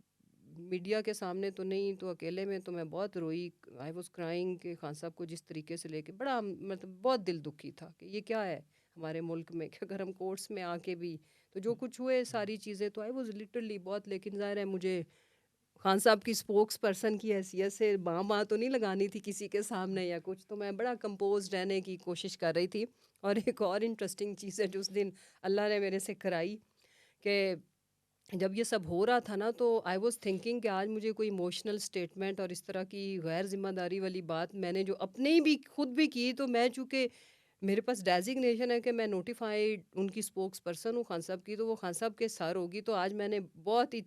मीडिया के सामने तो नहीं तो अकेले में तो मैं बहुत रोई। आई वाज क्राइंग कि खान साहब को जिस तरीके से लेके बड़ा मतलब बहुत दिल दुखी था कि ये क्या है हमारे मुल्क में, कि अगर हम कोर्ट्स में आके भी तो जो कुछ हुए सारी चीज़ें, तो आई वाज लिटरली बहुत। लेकिन ज़ाहिर है मुझे खान साहब की स्पोक्स पर्सन की हैसियत से बाँ तो नहीं लगानी थी किसी के सामने या कुछ, तो मैं बड़ा कंपोज रहने की कोशिश कर रही थी। और एक और इंटरेस्टिंग चीज़ है जो उस दिन अल्लाह ने मेरे से कराई, कि जब ये सब हो रहा था ना, तो आई वॉज थिंकिंग कि आज मुझे कोई इमोशनल स्टेटमेंट और इस तरह की गैर जिम्मेदारी वाली बात मैंने जो अपने ही भी खुद भी की, तो मैं चूँकि मेरे पास डेजिग्नेशन है कि मैं नोटिफाइड उनकी स्पोक्स पर्सन हूँ खान साहब की, तो वो खान साहब के सर होगी, तो आज मैंने बहुत ही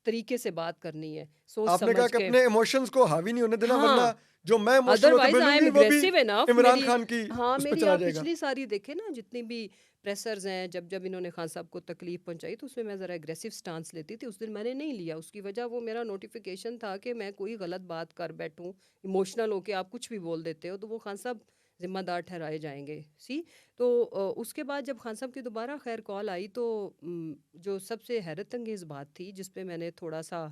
तरीके से बात करनी है, सोच आपने कहा समझ कि के। अपने इमोशंस को हावी नहीं होने देना, वरना हाँ, जो मैं इमोशनल होकर अदरवाइज आई एम बोलूंगी वो भी एग्रेसिव इनफ। इमरान मेरी खान की हाँ, उस पर मेरी चला आप जाएगा। पिछली सारी देखे ना जितनी भी प्रेशर्स हैं, जब जब इन्होंने खान साहब को तकलीफ पहुंचाई तो उसमें मैं ज़रा एग्रेसिव स्टांस लेती थी। उस दिन मैंने नहीं लिया, उसकी वजह वो मेरा नोटिफिकेशन था कि मैं कोई गलत बात कर बैठूं, इमोशनल होके आप कुछ भी बोल देते हो तो वो खान साहब जिम्मेदार ठहराए जाएंगे। सी तो उसके बाद जब खान साहब की दोबारा खैर कॉल आई तो जो सबसे हैरत अंगेज़ बात थी जिस पे मैंने थोड़ा सा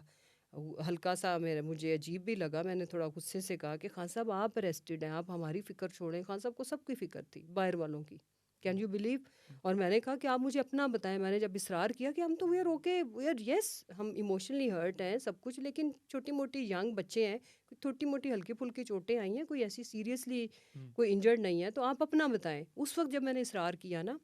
हल्का सा मेरे मुझे अजीब भी लगा, मैंने थोड़ा गुस्से से कहा कि खान साहब आप अरेस्टेड हैं, आप हमारी फ़िक्र छोड़ें। खान साहब को सबकी फ़िक्र थी, बाहर वालों की, कैन यू बिलीव। और मैंने कहा कि आप मुझे अपना बताएं। मैंने जब इसरार किया कि हम तो we are okay, we are yes, हम इमोशनली हर्ट हैं सब कुछ, लेकिन छोटी मोटी यंग बच्चे हैं, छोटी मोटी हल्की फुल्की चोटें आई हैं, कोई ऐसी सीरियसली कोई इंजर्ड नहीं है, तो आप अपना बताएं। उस वक्त जब मैंने इसरार किया ना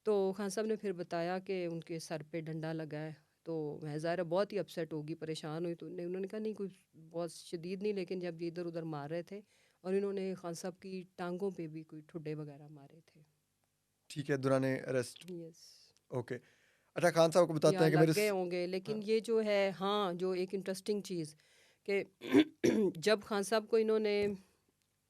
तो खान साहब ने फिर बताया कि उनके सर पे डंडा लगा है। तो मैं ज़ाहिर है बहुत ही अपसेट होगी, परेशान हुई, तो उन्होंने कहा नहीं कोई बहुत शदीद नहीं, लेकिन जब ये इधर उधर मार रहे थे और इन्होंने खान साहब की टांगों पे भी कोई ठुड्डे वगैरह मारे थे। ठीक है, दुराने अरेस्ट। Yes, okay. अच्छा, खान साहब को बताते या हैं कि लग मेरे गए होंगे, लेकिन हाँ, ये जो है, हाँ, जो एक इंटरेस्टिंग चीज़ कि जब खान साहब को इन्होंने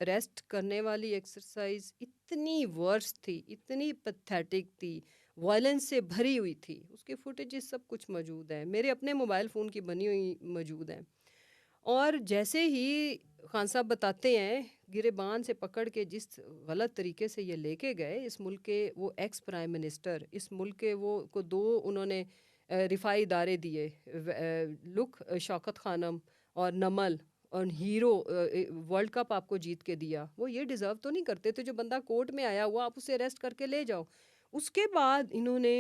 रेस्ट करने वाली एक्सरसाइज इतनी वर्स थी, इतनी पथेटिक थी, वायलेंस से भरी हुई थी, उसके फुटेजेस सब कुछ मौजूद है, मेरे अपने मोबाइल फ़ोन की बनी हुई मौजूद है। और जैसे ही खान साहब बताते हैं, गिरेबान से पकड़ के जिस गलत तरीके से ये लेके गए, इस मुल्क के वो एक्स प्राइम मिनिस्टर, इस मुल्क के वो को दो उन्होंने रिफाई इदारे दिए, लुक शौकत खानम और नमल और हीरो वर्ल्ड कप आपको जीत के दिया। वो ये डिज़र्व तो नहीं करते थे, जो बंदा कोर्ट में आया हुआ आप उसे अरेस्ट करके ले जाओ। उसके बाद इन्होंने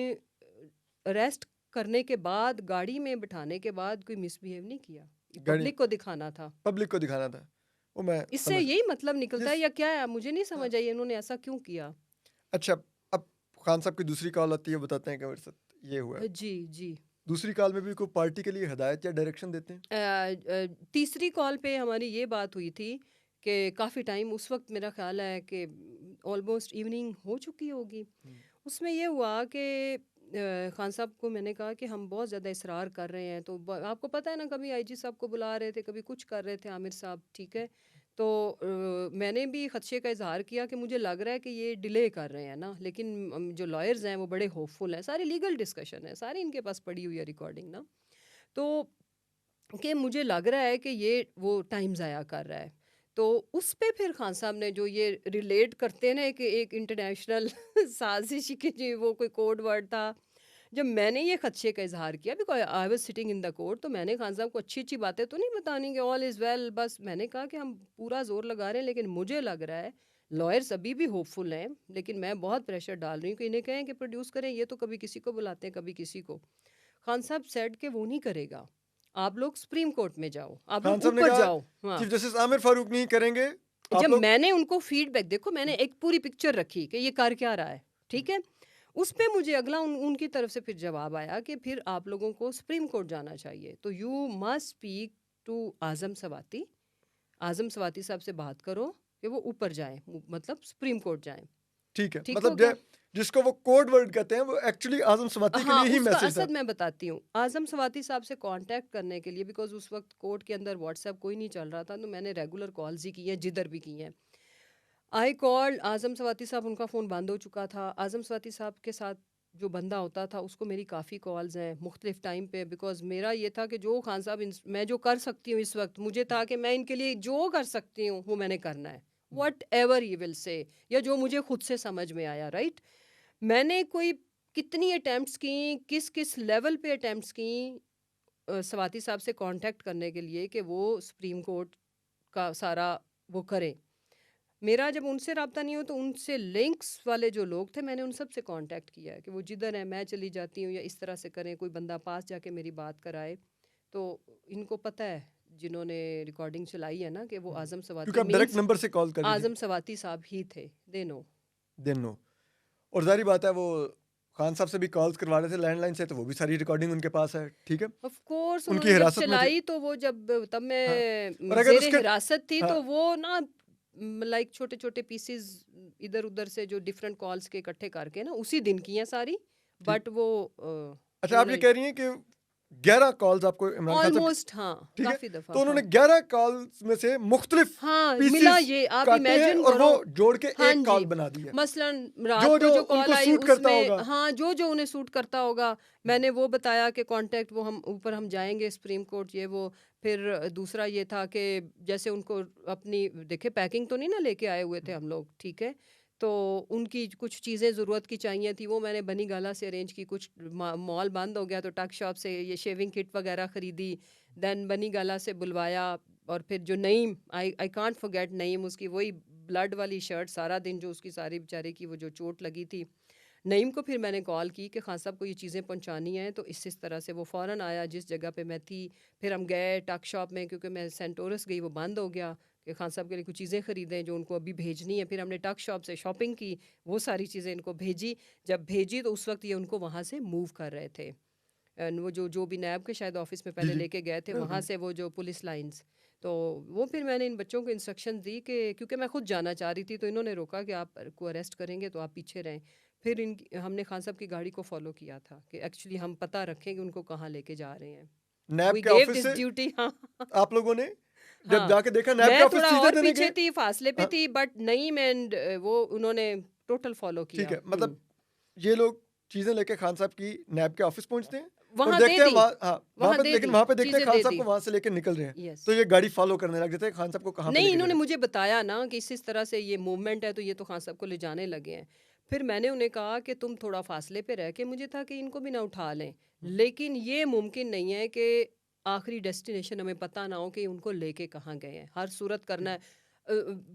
अरेस्ट करने के बाद गाड़ी में बिठाने के बाद कोई मिसबिहेव नहीं किया, ये गाड़ी पब्लिक को दिखाना था। पब्लिक को दिखाना था, वो मैं इससे समझ। यही मतलब निकलता है यस। या क्या है, मुझे नहीं हाँ। समझ आई इन्होंने ऐसा क्यों किया। अच्छा, अब खान साहब की दूसरी कॉल आती है, बताते हैं कि मेरे साथ ये हुआ है। जी जी। दूसरी कॉल में भी कोई पार्टी के लिए हदायत या डायरेक्शन देते हैं? तीसरी कॉल पे हमारी ये बात हुई थी कि काफ़ी टाइम, उस वक्त मेरा ख्याल है कि ऑलमोस्ट इवनिंग हो चुकी होगी। हम्म, उसमें ये हुआ कि खान साहब को मैंने कहा कि हम बहुत ज़्यादा इसरार कर रहे हैं, तो आपको पता है ना, कभी आईजी साहब को बुला रहे थे, कभी कुछ कर रहे थे आमिर साहब, ठीक है। तो मैंने भी खदशे का इजहार किया कि मुझे लग रहा है कि ये डिले कर रहे हैं ना, लेकिन जो लॉयर्स हैं वो बड़े होपफुल हैं, सारी लीगल डिस्कशन है, सारी इनके पास पड़ी हुई है रिकॉर्डिंग ना। तो कि मुझे लग रहा है कि ये वो टाइम ज़ाया कर रहा है। तो उस पे फिर खान साहब ने जो ये रिलेट करते हैं ना कि एक इंटरनेशनल साजिश की जी वो कोई कोड वर्ड था। जब मैंने ये खदशे का इजहार किया, because I was sitting in the court, तो मैंने खान साहब को अच्छी अच्छी बातें तो नहीं बतानी कि ऑल इज़ वेल, बस मैंने कहा कि हम पूरा जोर लगा रहे हैं, लेकिन मुझे लग रहा है लॉयर्स अभी भी होपफुल हैं, लेकिन मैं बहुत प्रेशर डाल रही हूँ कि इन्हें कहें कि प्रोड्यूस करें, ये तो कभी किसी को बुलाते हैं कभी किसी को। खान साहब सेड के वो नहीं करेगा, आप लोग सुप्रीम कोर्ट में जाओ, आप खान लोग साहब ने ऊपर कहा जाओ। हाँ, चीफ जस्टिस आमिर फारूक नहीं करेंगे, जब आप लोग। मैंने उनको फीडबैक, देखो मैंने एक पूरी पिक्चर रखी कि ये कर क्या रहा है, ठीक है। उस पे मुझे अगला उनकी तरफ से फिर जवाब आया कि फिर आप लोगों को सुप्रीम कोर्ट जाना चाहिए, तो यू मस्ट स्पीक टू आजम सवाती, आजम सवाती साहब से बात करो कि वो ऊपर जाएं, मतलब सुप्रीम कोर्ट जाएं। ठीक है, ठीक हो मतलब गया। जिसको वो कोड वर्ड कहते हैं, वो एक्चुअली आजम समाती के हाँ, लिए ही उसका मैसेज था। असद मैं बताती हूँ। आज़म सवाती साहब से कांटेक्ट करने के लिए, बिकॉज़ उस वक्त कोर्ट के अंदर व्हाट्सएप कोई नहीं चल रहा था, तो मैंने रेगुलर कॉल्स ही की हैं, जिधर भी की हैं। आई कॉल्ड आज़म सवाती साहब, उनका फ़ोन बंद हो चुका था। आज़म सवाती साहब के साथ जो बंदा होता था उसको मेरी काफ़ी कॉल्स हैं मुख्तलिफ़ टाइम पे, बिकॉज़ मेरा ये था कि जो खान साहब मैं जो कर सकती हूँ इस वक्त, मुझे था कि मैं इनके लिए जो कर सकती हूँ वो मैंने करना है, what ever he will say, या जो मुझे खुद से समझ में आया, राइट। मैंने कोई कितनी अटेम्प्ट्स की, किस किस लेवल पे अटेम्प्ट्स की सवाती साहब से कांटेक्ट करने के लिए कि वो सुप्रीम कोर्ट का सारा वो करें। मेरा जब उनसे रब्ता नहीं हो तो उनसे लिंक्स वाले जो लोग थे, मैंने उन सब से कांटेक्ट किया है कि वो जिधर है मैं चली जाती हूँ, या इस तरह से करें, कोई बंदा पास जाके मेरी बात कराए। तो इनको पता है जिन्होंने रिकॉर्डिंग चलाई है ना कि वो आज़म क्योंकि सवाती आप डायरेक्ट मीन्स नंबर से कॉल कर रही थी। आज़म सवाती साहब ही थे, दे नो। Then no. और जारी बात है, वो खान साहब से भी कॉल्स करवा रहे थे लैंडलाइन से, तो वो भी सारी रिकॉर्डिंग उनके पास है, ठीक है। ऑफ कोर्स उनकी उन्होंने जब हिरासत में थे। चलाई तो वो जब तब हाँ, मैं और अगर जेरे उसके हिरासत थी, हाँ, तो वो ना लाइक छोटे छोटे पीसेस इधर उधर से जो डिफरेंट कॉल्स के इकट्ठे करके ना उसी दिन की हैं सारी, ठीक। बट वो अच्छा, आप ये लाइक कह रही हैं कि 11 कॉल्स आपको इमरान खान साहब ऑलमोस्ट हाँ, ठीक है, काफ़ी दफ़ा तो उन्होंने हाँ। 11 कॉल्स में से मुख्तलिफ हाँ, मिला पीसेस ये आप काटे हैं इमेजिन और वो करो। जोड़ के हाँ एक कॉल जी, बना दी है, मसलन रात जो को जो जो कॉल उनको आई सूट करता उसमें होगा। हाँ, जो उन्हें सूट करता होगा, मैंने वो बताया कि कॉन्टैक्ट वो हम ऊपर हम जाएँगे सुप्रीम कोर्ट ये वो। फिर दूसरा ये था कि जैसे उनको अपनी देखिए पैकिंग तो नहीं ना लेके आए हुए थे हम लोग, ठीक है? तो उनकी कुछ चीज़ें ज़रूरत की चाहिए थी, वो मैंने बनी गाला से अरेंज की। कुछ मॉल बंद हो गया तो टक शॉप से ये शेविंग किट वगैरह ख़रीदी। देन बनी गाला से बुलवाया और फिर जो Naeem I can't forget Naeem, उसकी वही ब्लड वाली शर्ट सारा दिन जो उसकी सारी बेचारे की वो जो चोट लगी थी। नईम को फिर मैंने कॉल की कि खान साहब को ये चीज़ें पहुंचानी हैं, तो इस तरह से वो फ़ौरन आया जिस जगह पे मैं थी। फिर हम गए टक शॉप में, क्योंकि मैं सेंटोरस गई वो बंद हो गया, कि खान साहब के लिए कुछ चीज़ें ख़रीदें जो उनको अभी भेजनी है। फिर हमने टक शॉप से शॉपिंग की, वो सारी चीज़ें इनको भेजी। जब भेजी तो उस वक्त ये उनको वहाँ से मूव कर रहे थे। वो जो भी नैब के शायद ऑफिस में जी पहले जी लेके गए थे, वहाँ बिल्कुल। से वो जो पुलिस लाइंस। तो वो फिर मैंने इन बच्चों को इंस्ट्रक्शन दी कि क्योंकि मैं खुद जाना चाह रही थी, तो इन्होंने रोका कि आप को अरेस्ट करेंगे तो आप पीछे रहें। फिर इन हमने खान साहब की गाड़ी को फॉलो किया था कि एक्चुअली हम पता रखें कि उनको कहाँ लेके जा रहे हैं। नैब वी के गेव ऑफिस दिस से ड्यूटी हाँ। आप लोगों ने जब हाँ, जाके देखा नैब के मैं ऑफिस थोड़ा चीजें और देने पीछे गए। थी, फासले पे हाँ, थी, बट नईम एंड वो उन्होंने टोटल फॉलो ठीक किया। है, मतलब ये लोग चीजें लेके खान साहब की नैब के ऑफिस पहुंचते हैं और वहाँ दे देखते हैं दी, वहाँ, हाँ वहाँ वहाँ पे, दे लेकिन दी, वहाँ पे देखते हैं चीज़ें खान दे साहब दी। को वहां से लेके निकल रहे हैं, यस। तो ये गाड़ी फॉलो करने लग जाते हैं खान साहब को कहाँ पे नहीं, लेके जा इन्होंने रहे मुझे बताया ना कि इस तरह से ये मूवमेंट है, तो ये तो खान साहब को ले जाने लगे हैं। फिर मैंने उन्हें कहा कि तुम थोड़ा फासले पे रह के, मुझे था कि इनको भी ना उठा लें, हैं। लेकिन ये मुमकिन नहीं है कि आखिरी डेस्टिनेशन हमें पता ना हो कि उनको लेके कहाँ गए हैं। हर सूरत करना है।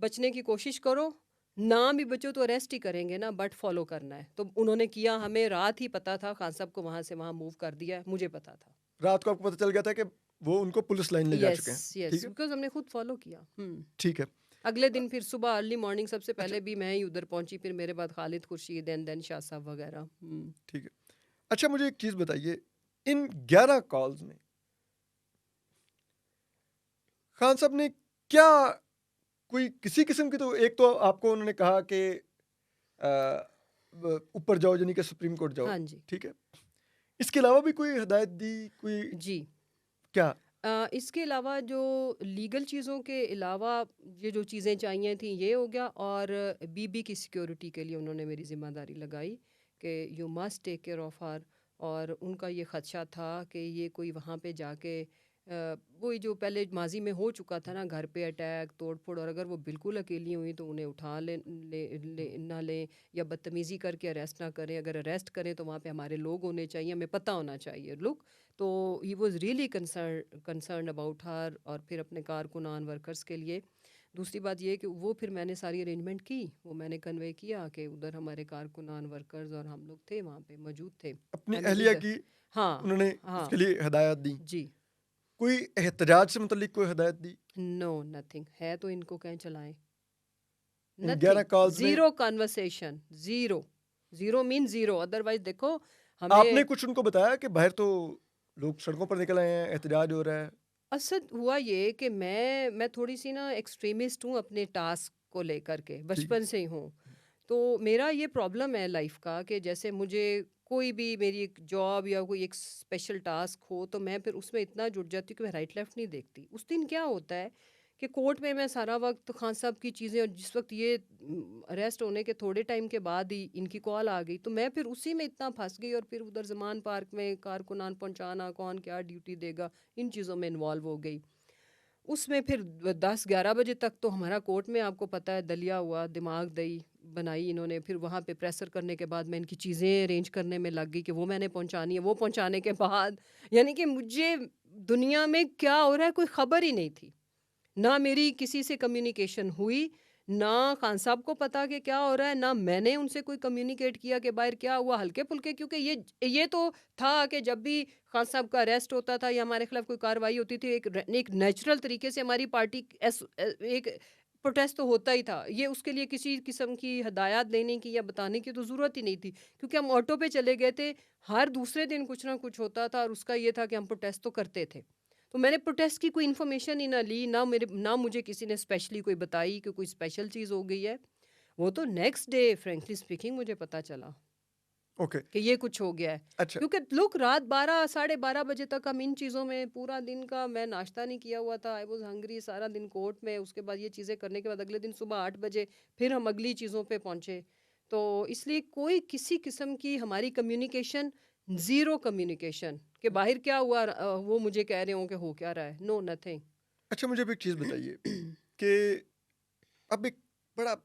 बचने की कोशिश करो, ना भी बचो तो अरेस्ट ही करेंगे ना, बट फॉलो करना है। तो उन्होंने किया, हमें रात ही पता था खान साहब को वहाँ से वहाँ मूव कर दिया है, मुझे पता था। रात को आपको पता चल गया था कि वो उनको पुलिस लाइन ले जा यस चुके हैं, यस, ठीक है, बिकॉज हमने खुद फॉलो किया। ठीक है। अगले दिन फिर सुबह अर्ली मॉर्निंग सबसे अच्छा, पहले भी मैं ही उधर पहुंची, फिर मेरे बाद खालिद खुर्शीद एंड देन शाह साहब वगैरह। ठीक है। अच्छा, मुझे एक चीज बताइए, इन 11 कॉल्स में खान साहब ने क्या कोई किसी किस्म की, तो एक तो आपको उन्होंने कहा कि ऊपर जाओ यानी कि सुप्रीम कोर्ट जाओ, हाँ जी। ठीक है, इसके अलावा भी कोई हिदायत दी, कोई जी। क्या? इसके अलावा जो लीगल चीज़ों के अलावा ये जो चीज़ें चाहिए थी ये हो गया, और बीबी की सिक्योरिटी के लिए उन्होंने मेरी ज़िम्मेदारी लगाई कि you must take care of her. और उनका ये ख़दशा था कि ये कोई वहाँ पे जाके वही जो पहले माजी में हो चुका था ना, घर पे अटैक तोड़ फोड़, और अगर वो बिल्कुल अकेली हुई तो उन्हें उठा ले ना लें, या बदतमीज़ी करके अरेस्ट ना करें। अगर अरेस्ट करें तो वहाँ पे हमारे लोग होने चाहिए, हमें पता होना चाहिए लुक। तो he was really concern about her, और फिर अपने कारकुनान वर्कर्स के लिए। दूसरी बात ये कि वो फिर मैंने सारी अरेंजमेंट की, वो मैंने कन्वे किया कि उधर हमारे कारकुनान वर्कर्स और हम लोग थे वहाँ पे मौजूद थे। अपनी आई मीन अहलिया इधर। की हाँ उन्होंने हाँ उसके लिए हिदायत दी, जी। कोई एहतजाज से मुतल्लिक कोई हिदायत दी नो नथिंग है, तो इनको कहीं चलाएं। इन 11 नथिंग, कॉल्स में? Zero conversation, zero. Zero mean zero, otherwise देखो आपने हमें। कुछ उनको बताया कि बाहर तो लोग सड़कों पर निकल आए हैं, एहतजाज हो रहा है? असद हुआ ये कि मैं थोड़ी सी ना एक्सट्रीमिस्ट हूँ अपने टास्क को लेकर के, ठीक है। बचपन से ही हूँ। तो मेरा ये प्रॉब्लम है लाइफ का कि जैसे मुझे कोई भी मेरी एक जॉब या कोई एक स्पेशल टास्क हो, तो मैं फिर उसमें इतना जुट जाती हूँ कि मैं राइट लेफ्ट नहीं देखती। उस दिन क्या होता है कि कोर्ट में मैं सारा वक्त खान साहब की चीज़ें, और जिस वक्त ये अरेस्ट होने के थोड़े टाइम के बाद ही इनकी कॉल आ गई, तो मैं फिर उसी में इतना फंस गई, और फिर उधर जमान पार्क में कारकुनान पहुंचाना, कौन क्या ड्यूटी देगा, इन चीज़ों में इन्वॉल्व हो गई। उसमें फिर 10-11 बजे तक तो हमारा कोर्ट में आपको पता है दलिया हुआ, दिमाग दही बनाई इन्होंने। फिर वहाँ पे प्रेशर करने के बाद मैं इनकी चीज़ें अरेंज करने में लग गई कि वो मैंने पहुँचानी है। वो पहुँचाने के बाद यानी कि मुझे दुनिया में क्या हो रहा है कोई ख़बर ही नहीं थी। ना मेरी किसी से कम्युनिकेशन हुई, ना खान साहब को पता कि क्या हो रहा है, ना मैंने उनसे कोई कम्युनिकेट किया कि बाहर क्या हुआ, हल्के-फुल्के। क्योंकि ये तो था कि जब भी खान साहब का अरेस्ट होता था या हमारे खिलाफ कोई कार्रवाई होती थी, एक नेचुरल तरीके से हमारी पार्टी एक प्रोटेस्ट तो होता ही था। ये उसके लिए किसी किस्म की हदायत देने की या बताने की तो ज़रूरत ही नहीं थी, क्योंकि हम ऑटो पे चले गए थे। हर दूसरे दिन कुछ ना कुछ होता था, और उसका ये था कि हम प्रोटेस्ट तो करते थे। तो मैंने प्रोटेस्ट की कोई इन्फॉर्मेशन ही ना ली, ना मुझे किसी ने स्पेशली कोई बताई कि कोई स्पेशल चीज़ हो गई है। वो तो नेक्स्ट डे फ्रेंकली स्पीकिंग मुझे पता चला। ओके। कि ये कुछ हो गया है। अच्छा। क्योंकि लोग रात 12 साढ़े 12 बजे तक हम इन चीज़ों में पूरा दिन का मैं नाश्ता नहीं किया हुआ था, आई वाज हंग्री सारा दिन कोर्ट में, उसके बाद ये चीज़ें करने के बाद अगले दिन सुबह 8 बजे फिर हम अगली चीज़ों पे पहुंचे। तो इसलिए कोई किसी किस्म की हमारी कम्युनिकेशन, ज़ीरो कम्युनिकेशन कि बाहर क्या हुआ, वो मुझे कह रहे हो कि हो क्या रहा है, नो नथिंग। अच्छा, मुझे अब एक चीज़ बताइए कि अब एक बड़ा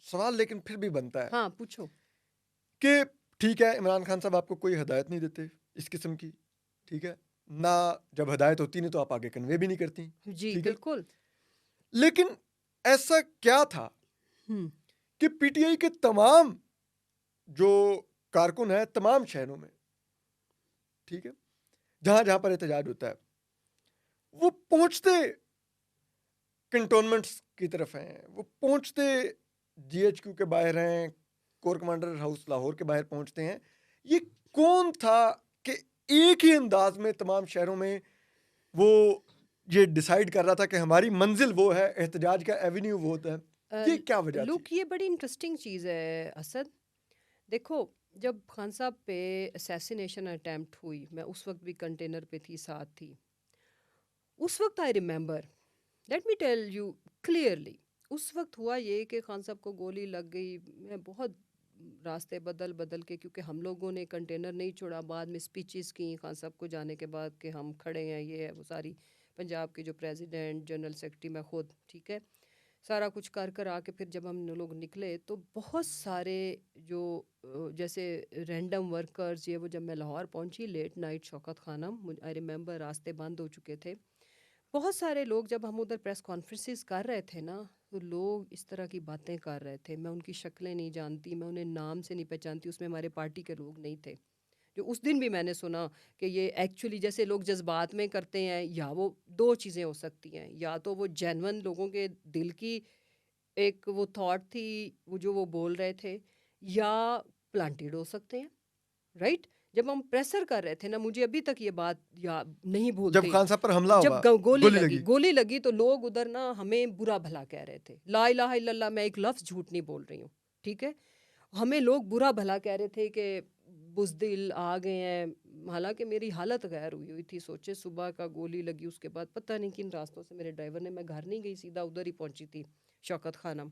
सवाल लेकिन फिर भी बनता है हाँ, पूछो। कि ठीक है, इमरान खान साहब आपको कोई हदायत नहीं देते इस किस्म की, ठीक है? ना जब हदायत होती नहीं तो आप आगे कन्वे भी नहीं करती, जी, ठीक है? बिल्कुल। लेकिन ऐसा क्या था हुँ, कि पीटीआई के तमाम जो कारकुन हैं तमाम शहरों में, ठीक है? जहाँ-जहाँ पर एहतजाज होता है, वो पहुँचते कैंटोनमेंट्स की तरफ हैं, वो पहुँचते जीएचक्यू के बाहर हैं, कोर कमांडर हाउस लाहौर के बाहर पहुँचते हैं। ये कौन था कि एक ही अंदाज में तमाम शहरों में वो ये डिसाइड कर रहा था कि हमारी मंजिल वो है, एहतजाज का एवेन्यू वो होता है? ये क्या वजह थी? लुक ये बड़ी इंटरेस्टिंग चीज़ है असद। देखो, जब खान साहब पे असैसिनेशन अटेम्प्ट हुई, मैं उस वक्त भी कंटेनर पे थी, साथ थी। उस वक्त I remember, let me tell you clearly, उस वक्त हुआ ये कि खान साहब को गोली लग गई। मैं बहुत रास्ते बदल बदल के, क्योंकि हम लोगों ने कंटेनर नहीं छोड़ा, बाद में स्पीचेस की खान साहब को जाने के बाद कि हम खड़े हैं, ये है वो सारी, पंजाब के जो प्रेसिडेंट, जनरल सेक्रेटरी, मैं खुद, ठीक है, सारा कुछ कर कर आके फिर जब हम लोग निकले तो बहुत सारे जो जैसे रैंडम वर्कर्स, ये वो, जब मैं लाहौर पहुंची late night Shaukat Khanum, I remember, रास्ते बंद हो चुके थे। बहुत सारे लोग, जब हम उधर प्रेस कॉन्फ्रेंसेस कर रहे थे ना, तो लोग इस तरह की बातें कर रहे थे। मैं उनकी शक्लें नहीं जानती, मैं उन्हें नाम से नहीं पहचानती, उसमें हमारे पार्टी के लोग नहीं थे। जो उस दिन भी मैंने सुना कि ये एक्चुअली जैसे लोग जज्बात में करते हैं, या वो दो चीज़ें हो सकती हैं, या तो वो जेन्युइन लोगों के दिल की एक वो थॉट थी, वो जो वो बोल रहे थे, या प्लांटेड हो सकते हैं, राइट। जब हम प्रेशर कर रहे थे ना, मुझे अभी तक ये बात या नहीं जब भूलती। खान साहब पर हमला जब हुआ, गोली गोली लगी, लगी। गोली लगी तो लोग उधर ना हमें बुरा भला कह रहे थे, ला इलाहा इल्लल्लाह, मैं एक लफ्ज़ झूठ नहीं बोल रही हूँ, ठीक है। हमें लोग बुरा भला कह रहे थे कि बुज़दिल आ गए हैं, हालांकि मेरी हालत गैर हुई हुई थी। सोचे, सुबह का गोली लगी, उसके बाद पता नहीं किन रास्तों से मेरे ड्राइवर ने, मैं घर नहीं गई, सीधा उधर ही पहुंची थी, शौकत खानम।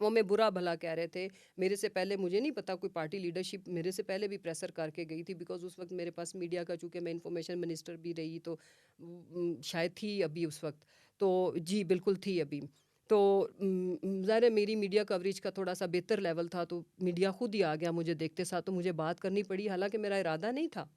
वो मैं बुरा भला कह रहे थे। मेरे से पहले, मुझे नहीं पता, कोई पार्टी लीडरशिप मेरे से पहले भी प्रेशर करके गई थी, बिकॉज उस वक्त मेरे पास मीडिया का, चूँकि मैं इंफॉर्मेशन मिनिस्टर भी रही, तो शायद थी अभी उस वक्त, तो जी बिल्कुल थी अभी। तो ज़ाहिर है मेरी मीडिया कवरेज का थोड़ा सा बेहतर लेवल था, तो मीडिया खुद ही आ गया मुझे देखते साथ, तो मुझे बात करनी पड़ी, हालांकि मेरा इरादा नहीं था।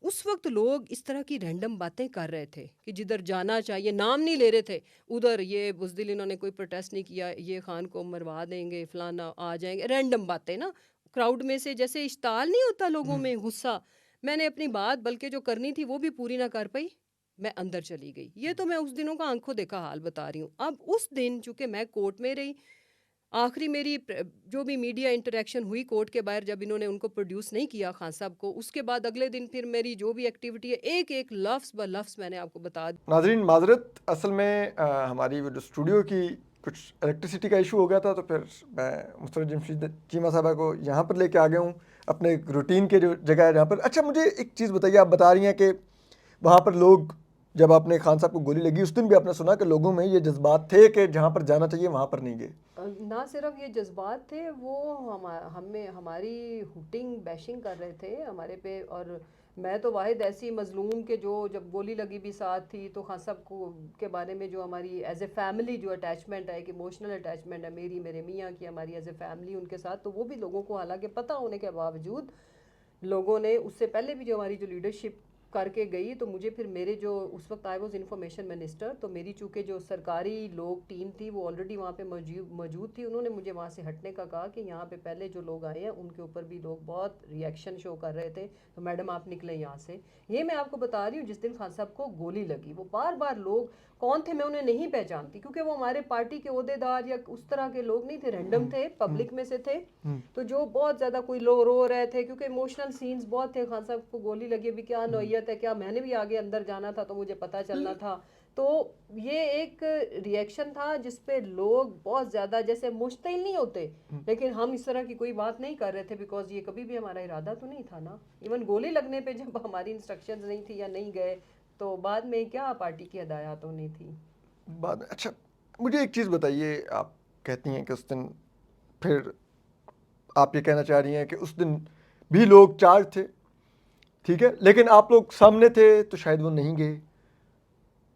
उस वक्त लोग इस तरह की रैंडम बातें कर रहे थे कि जिधर जाना चाहिए, नाम नहीं ले रहे थे, उधर ये बुज़दिल, इन्होंने कोई प्रोटेस्ट नहीं किया, ये खान को मरवा देंगे, फलाना आ जाएंगे, रैंडम बातें ना, क्राउड में से जैसे इश्ताल नहीं होता लोगों हुँ। में, गुस्सा। मैंने अपनी बात बल्कि जो करनी थी वो भी पूरी ना कर पाई, मैं अंदर चली गई। ये तो मैं उस दिनों का आंखों देखा हाल बता रही हूँ। अब उस दिन चूंकि मैं कोर्ट में रही, आखिरी मेरी जो भी मीडिया इंटरेक्शन हुई कोर्ट के बाहर, जब इन्होंने उनको प्रोड्यूस नहीं किया खान साहब को, उसके बाद अगले दिन फिर मेरी जो भी एक्टिविटी है, एक एक लफ्ज़ ब लफ्ज़ मैंने आपको बता नाज़रीन माज़रत, असल में हमारी वो जो स्टूडियो की कुछ इलेक्ट्रिसिटी का इशू हो गया था, तो फिर मैं मुस्तफ़ा जमशीद चीमा साहबा को यहाँ पर लेके आ गया हूँ, अपने एक रूटीन के जो जगह है जहाँ पर। अच्छा, मुझे एक चीज़ बताइए, आप बता रही हैं कि वहाँ पर लोग, जब आपने खान साहब को गोली लगी उस दिन भी आपने सुना कि लोगों में ये जज्बात थे कि जहाँ पर जाना चाहिए वहाँ पर नहीं गए। ना सिर्फ ये जज्बात थे, वो हमें हमारी हुटिंग बैशिंग कर रहे थे हमारे पे। और मैं तो वाहिद ऐसी मजलूम के जो, जब गोली लगी भी साथ थी, तो खान साहब को के बारे में जो हमारी एज ए फैमिली जो अटैचमेंट है, एक इमोशनल अटैचमेंट है मेरी, मेरे मियाँ की, हमारी एज ए फैमिली उनके साथ, तो वो भी लोगों को हालांकि पता होने के बावजूद, लोगों ने उससे पहले भी जो हमारी जो लीडरशिप करके गई, तो मुझे फिर मेरे जो उस वक्त आई वाज इंफॉर्मेशन मिनिस्टर, तो मेरी चूँकि जो सरकारी लोग टीम थी वो ऑलरेडी वहाँ पे मौजूद थी, उन्होंने मुझे वहाँ से हटने का कहा कि यहाँ पे पहले जो लोग आए हैं उनके ऊपर भी लोग बहुत रिएक्शन शो कर रहे थे, तो मैडम आप निकले यहाँ से। ये मैं आपको बता रही हूँ, जिस दिन खान साहब को गोली लगी, वो बार बार लोग कौन थे मैं उन्हें नहीं पहचानती, क्योंकि वो हमारे पार्टी के ओहदेदार या उस तरह के लोग नहीं थे, रैंडम थे, पब्लिक में से थे। तो जो बहुत ज़्यादा कोई लो रो रहे थे, क्योंकि इमोशनल सीन्स बहुत थे, खान साहब को गोली लगी, अभी क्या नौयत है, क्या मैंने भी आगे अंदर जाना था तो मुझे पता चलना था, तो ये एक रिएक्शन था जिस पे लोग बहुत ज़्यादा जैसे मुश्तिल नहीं होते, लेकिन हम इस तरह की कोई बात नहीं कर रहे थे बिकॉज ये कभी भी हमारा इरादा तो नहीं था ना। इवन गोली लगने पे जब हमारी इंस्ट्रक्शंस नहीं थी या नहीं गए तो बाद में क्या पार्टी की हदायत होनी थी। बाद में अच्छा, मुझे एक चीज़ बताइए, आप कहती हैं कि उस दिन, फिर आप ये कहना चाह रही हैं कि उस दिन भी लोग चार्ज थे, ठीक है, लेकिन आप लोग सामने थे तो शायद वो नहीं गए।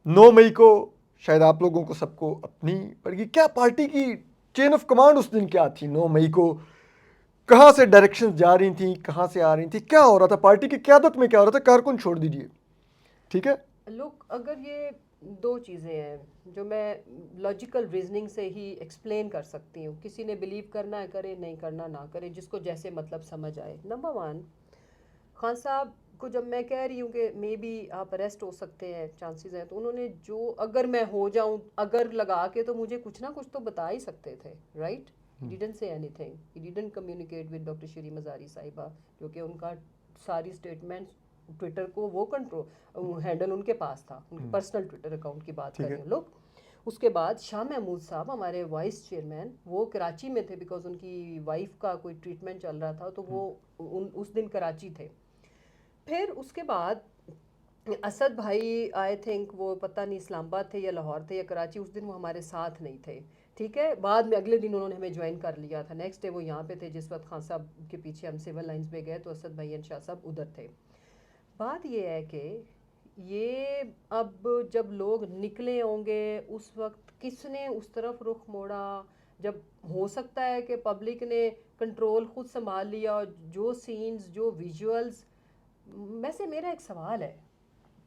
9 मई को शायद आप लोगों को सबको अपनी पड़ेगी। क्या पार्टी की चेन ऑफ कमांड उस दिन क्या थी 9 मई को? कहाँ से डायरेक्शंस जा रही थी, कहाँ से आ रही थी, क्या हो रहा था पार्टी की क़यादत में, क्या हो रहा था? कारकुन छोड़ दीजिए, ठीक है। लोग अगर ये दो चीज़ें हैं जो मैं लॉजिकल रीजनिंग से ही एक्सप्लेन कर सकती हूँ, किसी ने बिलीव करना है करे, नहीं करना ना करे, जिसको जैसे मतलब समझ आए। नंबर वन, खान साहब को जब मैं कह रही हूँ कि मे बी आप अरेस्ट हो सकते हैं, चांसेस हैं, तो उन्होंने जो अगर मैं हो जाऊँ अगर लगा के तो मुझे कुछ ना कुछ तो बता ही सकते थे, right. He didn't say anything, he didn't communicate with doctor Shri Mazari साहिबा, क्योंकि उनका सारी स्टेटमेंट्स ट्विटर को वो कंट्रोल हैंडल उनके पास था, उनके पर्सनल ट्विटर अकाउंट की बात ठीक करें है। हम लोग। उसके बाद शाह महमूद साहब हमारे वाइस चेयरमैन, वो कराची में थे बिकॉज उनकी वाइफ का कोई ट्रीटमेंट चल रहा था, तो वो उस दिन कराची थे। फिर उसके बाद असद भाई, आई थिंक वो पता नहीं इस्लामाबाद थे या लाहौर थे या कराची, उस दिन वो हमारे साथ नहीं थे, ठीक है। बाद में अगले दिन उन्होंने हमें ज्वाइन कर लिया था, नेक्स्ट डे वो यहाँ पे थे। जिस वक्त खान साहब के पीछे हम सिविल लाइंस में गए तो असद भाई एंड शाह साहब उधर थे। बात ये है कि ये अब जब लोग निकले होंगे उस वक्त किसने उस तरफ रुख मोड़ा, जब हो सकता है कि पब्लिक ने कंट्रोल खुद संभाल लिया और जो सीन्स जो विजुअल्स। वैसे मेरा एक सवाल है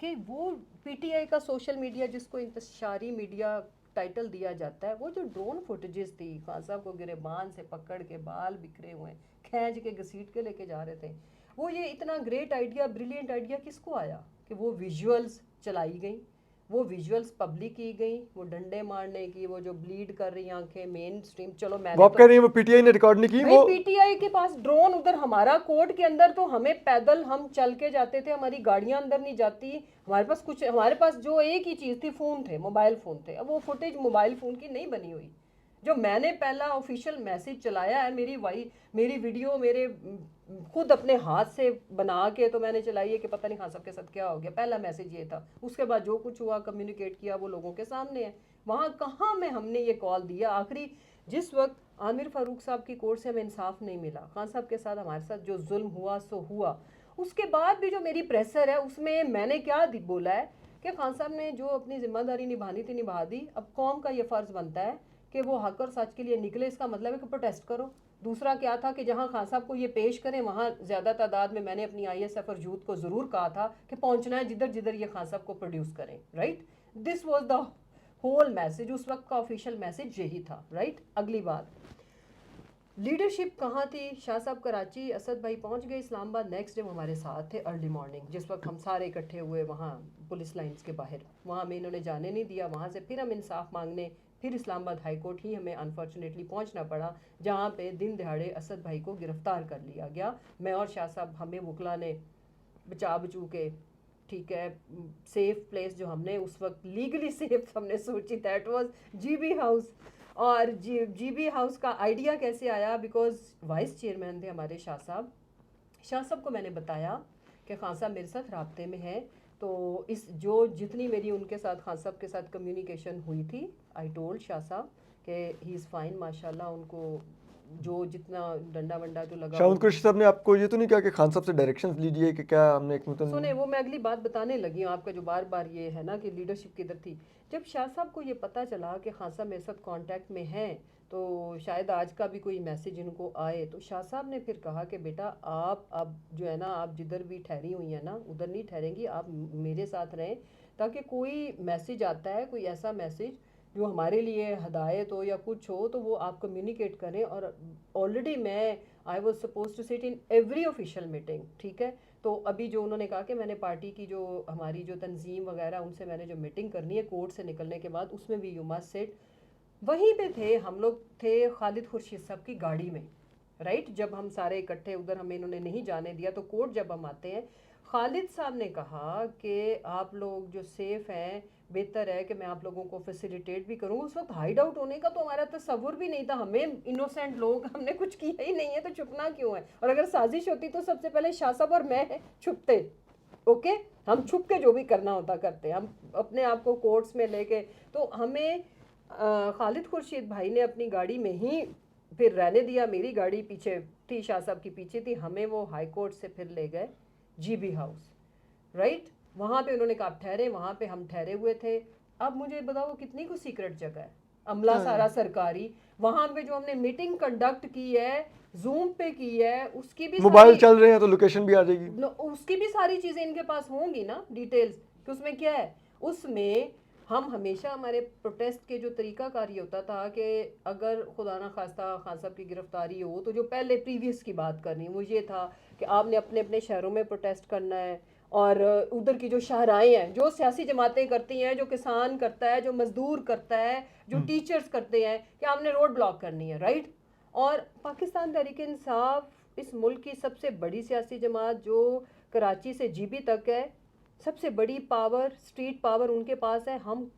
कि वो पीटीआई का सोशल मीडिया जिसको इंतशारी मीडिया टाइटल दिया जाता है, वो जो ड्रोन फुटेजेस थी खान साहब को गिरेबान से पकड़ के बाल बिखरे हुए खींच के घसीट के लेके जा रहे थे, वो ये इतना ग्रेट आइडिया, ब्रिलियंट आइडिया किसको आया कि वो विजुअल्स चलाई गई, वो विजुअल्स पब्लिक की गई, वो डंडे मारने की, वो जो ब्लीड कर रही आंखें मेन स्ट्रीम। चलो वो मैंने आप कह तो रही हैं वो पीटीआई ने रिकॉर्ड नहीं की भाई वो? पीटीआई के पास ड्रोन, उधर हमारा कोर्ट के अंदर तो हमें पैदल हम चल के जाते थे, हमारी गाड़ियां अंदर नहीं जाती, हमारे पास कुछ, हमारे पास जो एक ही चीज़ थी फ़ोन थे, मोबाइल फ़ोन थे। अब वो फुटेज मोबाइल फ़ोन की नहीं बनी हुई, जो मैंने पहला ऑफिशियल मैसेज चलाया है, मेरी वीडियो मेरे खुद अपने हाथ से बना के तो मैंने चलाई है कि पता नहीं खान साहब के साथ क्या हो गया, पहला मैसेज ये था। उसके बाद जो कुछ हुआ कम्युनिकेट किया वो लोगों के सामने है। वहाँ कहाँ में हमने ये कॉल दिया आखिरी, जिस वक्त आमिर फारूक साहब की कोर्ट से हमें इंसाफ नहीं मिला, खान साहब के साथ हमारे साथ जो जुल्म हुआ सो हुआ, उसके बाद भी जो मेरी प्रेशर है उसमें मैंने क्या बोला है कि खान साहब ने जो अपनी जिम्मेदारी निभानी थी निभा दी। अब कौम का ये फ़र्ज़ बनता है कि वो हक और सच के लिए निकले, इसका मतलब है कि प्रोटेस्ट करो। दूसरा क्या था कि जहां खान साहब को ये पेश करें वहां ज़्यादा तादाद में मैंने अपनी ISF और यूथ को ज़रूर कहा था कि पहुंचना है जिधर जिधर ये खान साहब को प्रोड्यूस करें, right. This was the whole message, उस वक्त का ऑफिशियल मैसेज यही था, राइट। अगली बात, लीडरशिप कहाँ थी? शाह साहब कराची, असद भाई पहुंच गए इस्लामाबाद, नेक्स्ट डे वो हमारे साथ थे अर्ली मॉर्निंग, जिस वक्त हम सारे इकट्ठे हुए वहाँ पुलिस लाइंस के बाहर। वहाँ हमें इन्होंने जाने नहीं दिया, वहाँ से फिर हम इंसाफ मांगने फिर इस्लामाबाद हाई कोर्ट ही हमें अनफॉर्चुनेटली पहुंचना पड़ा, जहाँ पे दिन दिहाड़े असद भाई को गिरफ्तार कर लिया गया। मैं और शाह साहब, हमें वकला ने बचा बचू के, ठीक है, सेफ प्लेस जो हमने उस वक्त लीगली सेफ हमने सोची, दैट वाज जीबी हाउस। और जीबी हाउस का आइडिया कैसे आया? बिकॉज वाइस चेयरमैन थे हमारे शाह साहब। शाह साहब को मैंने बताया कि खान साहब मेरे साथ राब्ते में हैं, तो इस जो जितनी मेरी उनके साथ खान साहब के साथ कम्युनिकेशन हुई थी, आई टोल्ड शाह साहब कि ही इज़ फाइन माशाल्लाह, उनको जो जितना डंडा वंडा जो लगा शाह कुरैशी साहब ने आपको ये तो नहीं कहा कि खान साहब से डायरेक्शंस लीजिए कि क्या हमने एक सुने, वो मैं अगली बात बताने लगी हूँ आपका, जो बार बार ये है ना कि लीडरशिप किधर थी। जब शाह साहब को ये पता चला कि खान साहब मेरे साथ कांटेक्ट में हैं, तो शायद आज का भी कोई मैसेज इनको आए, तो शाह साहब ने फिर कहा कि बेटा आप अब जो है ना, आप जिधर भी ठहरी हुई हैं ना उधर नहीं ठहरेंगी, आप मेरे साथ रहें, ताकि कोई मैसेज आता है, कोई ऐसा मैसेज जो हमारे लिए हदायत हो या कुछ हो, तो वो आप कम्युनिकेट करें। और ऑलरेडी मैं I was suppose to sit in every official meeting, ठीक है। तो अभी जो उन्होंने कहा कि मैंने पार्टी की जो हमारी जो तंजीम वगैरह उनसे मैंने जो मीटिंग करनी है कोर्ट से निकलने के बाद, उसमें भी यू मस्ट सिट। वहीं पे थे हम लोग, थे खालिद खुर्शीद साहब की गाड़ी में, राइट। जब हम सारे इकट्ठे उधर, हमें इन्होंने नहीं जाने दिया, तो कोर्ट जब हम आते हैं, खालिद साहब ने कहा कि आप लोग जो सेफ हैं, बेहतर है कि मैं आप लोगों को फैसिलिटेट भी करूँ। उस वक्त हाइड आउट होने का तो हमारा तस्वुर भी नहीं था, हमें इनोसेंट लोग, हमने कुछ किया ही नहीं है, तो छुपना क्यों है? और अगर साजिश होती तो सबसे पहले शाह साहब और मैं छुपते। ओके, हम छुप के जो भी करना होता करते, हम अपने आप को कोर्ट्स में लेके। तो हमें खालिद खुर्शीद भाई ने अपनी गाड़ी में ही फिर रहने दिया, मेरी गाड़ी पीछे थी, शाह साहब की पीछे थी, हमें वो हाई कोर्ट से फिर ले गए जीबी हाउस, राइट। वहाँ पे उन्होंने कहा आप ठहरे, वहाँ पे हम ठहरे हुए थे। अब मुझे बताओ वो कितनी कुछ सीक्रेट जगह है, अमला सारा सरकारी। वहाँ पे जो हमने मीटिंग कंडक्ट की है, जूम पे की है, उसकी भी मोबाइल सारी चल रहे हैं तो लोकेशन भी आ जाएगी। उसकी भी सारी चीज़ें इनके पास होंगी ना, डिटेल्स कि उसमें क्या है। उसमें हम हमेशा हमारे प्रोटेस्ट के जो तरीकाकार ये होता था कि अगर खुदा ना खास्ता खान साहब की गिरफ्तारी हो, तो जो पहले प्रीवियस की बात करनी वो ये था कि आपने अपने अपने शहरों में प्रोटेस्ट करना है, और उधर की जो शाहराएँ हैं, जो सियासी जमातें करती हैं, जो किसान करता है, जो मजदूर करता है, जो टीचर्स करते हैं, कि आपने रोड ब्लॉक करनी है, राइट। और पाकिस्तान तहरीक इंसाफ इस मुल्क की सबसे बड़ी सियासी जमात, जो कराची से जीबी तक है, सबसे बड़ी पावर, स्ट्रीट पावर उनके पास है। हम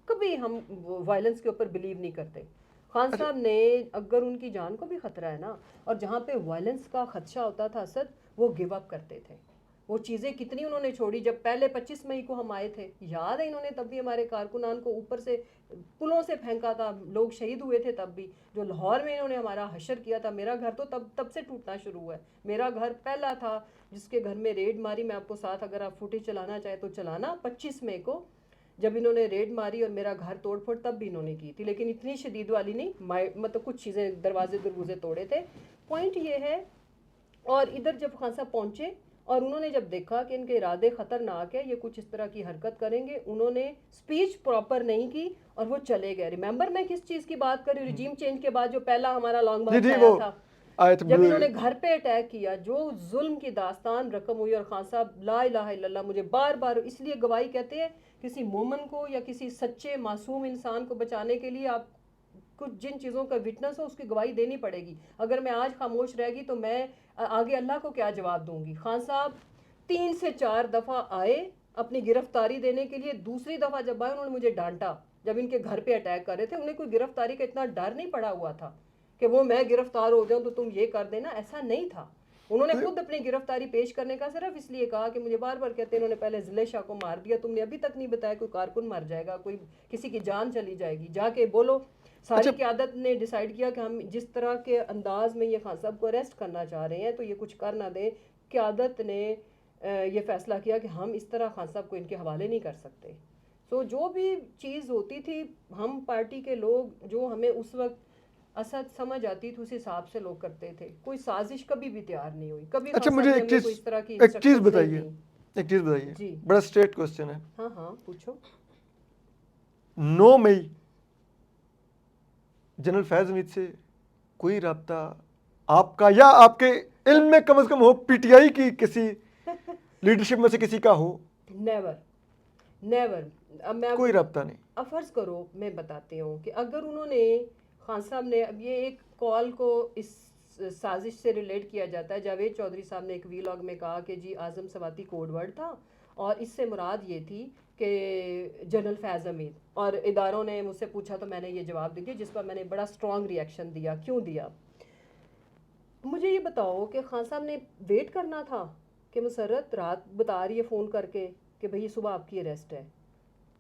वायलेंस के ऊपर बिलीव नहीं करते। खान अच्छा, साहब ने, अगर उनकी जान को भी ख़तरा है ना, और जहाँ पे वायलेंस का खदशा होता था असद, वो गिव अप करते थे। वो चीज़ें कितनी उन्होंने छोड़ी। जब पहले 25 मई को हम आए थे, याद है, इन्होंने तब भी हमारे कारकुनान को ऊपर से पुलों से फेंका था, लोग शहीद हुए थे तब भी। जो लाहौर में इन्होंने हमारा हशर किया था, मेरा घर तो तब से टूटना शुरू हुआ है। मेरा घर पहला था जिसके घर में रेड मारी। मैं आपको साथ, अगर आप फुटेज चलाना चाहे तो चलाना, 25 मई को जब इन्होंने रेड मारी और मेरा घर तोड़ फोड़ तब भी इन्होंने की थी, लेकिन इतनी शदीद वाली नहीं, मतलब कुछ चीज़ें, दरवाजे दरवाजे तोड़े थे। पॉइंट ये है। और इधर जब खान साहब पहुंचे और उन्होंने जब देखा कि इनके इरादे खतरनाक है, ये कुछ इस तरह की हरकत करेंगे, उन्होंने स्पीच प्रॉपर नहीं की और वो चले गए। रिमेंबर मैं किस चीज़ की बात कर रही हूँ? रिजीम चेंज के बाद जो पहला हमारा लॉन्ग जी मार्च जी, आया वो था, आए थे जब इन्होंने घर पे अटैक किया, जो जुल्म की दास्तान रकम हुई। और खान साहब, ला इलाहा इल्लल्लाह, मुझे बार बार इसलिए गवाही कहते हैं, किसी मोमन को या किसी सच्चे मासूम इंसान को बचाने के लिए आप कुछ जिन चीज़ों का विटनेस हो उसकी गवाही देनी पड़ेगी। अगर मैं आज खामोश रहेगी तो मैं आगे अल्लाह को क्या जवाब दूंगी। खान साहब 3 से 4 दफ़ा आए अपनी गिरफ्तारी देने के लिए। दूसरी दफ़ा जब आए, उन्होंने मुझे डांटा जब इनके घर पे अटैक कर रहे थे। उन्हें कोई गिरफ्तारी का इतना डर नहीं पड़ा हुआ था कि वो मैं गिरफ्तार हो जाऊं तो तुम ये कर देना, ऐसा नहीं था। उन्होंने खुद अपनी गिरफ्तारी पेश करने का सिर्फ इसलिए कहा कि मुझे बार बार कहते हैं, इन्होंने पहले जिले शाह को मार दिया, तुमने अभी तक नहीं बताया कोई कारकुन मर जाएगा, कोई किसी की जान चली जाएगी, जाके बोलो। सारी अच्छा, क़यादत ने डिसाइड किया कि हम जिस तरह के अंदाज में ये खान साहब को अरेस्ट करना चाह रहे हैं तो ये कुछ कर ना दें। क़यादत ने ये फैसला किया कि हम इस तरह खान साहब को इनके हवाले नहीं कर सकते। सो जो भी चीज़ होती थी, हम पार्टी के लोग, जो हमें उस वक्त असद समझ आती थी, उस हिसाब से लोग करते थे। कोई साजिश कभी भी तैयार नहीं हुई, कभी अच्छा, खान साहब मुझे ने हमें कोई इस तरह की एक चीज़ इंस्ट्रक्शंस नहीं बताइए, दी। एक चीज़ बताइए, जी, बड़ा स्ट्रेट क्वेश्चन है। हाँ हाँ, पूछो। 9 मई जनरल फैज़ हमीद से कोई राब्ता आपका या आपके इल्म में कम से कम हो, पीटीआई की किसी लीडरशिप में से किसी का हो? Never, never. अब मैं कोई आपको राब्ता नहीं। अब फ़र्ज़ करो, मैं बताती हूँ कि अगर उन्होंने, खान साहब ने, अब ये एक कॉल को इस साजिश से रिलेट किया जाता है। जावेद चौधरी साहब ने एक वीलॉग में कहा कि जी आज़म सवाती कोड वर्ड था और इससे मुराद ये थी कि जनरल फैज़ हमीद, और इदारों ने मुझसे पूछा तो मैंने ये जवाब दिया, जिस पर मैंने बड़ा स्ट्रॉन्ग रिएक्शन दिया। क्यों दिया? मुझे ये बताओ कि खान साहब ने वेट करना था कि मुसर्रत रात बता रही है फ़ोन करके कि भई सुबह आपकी अरेस्ट है।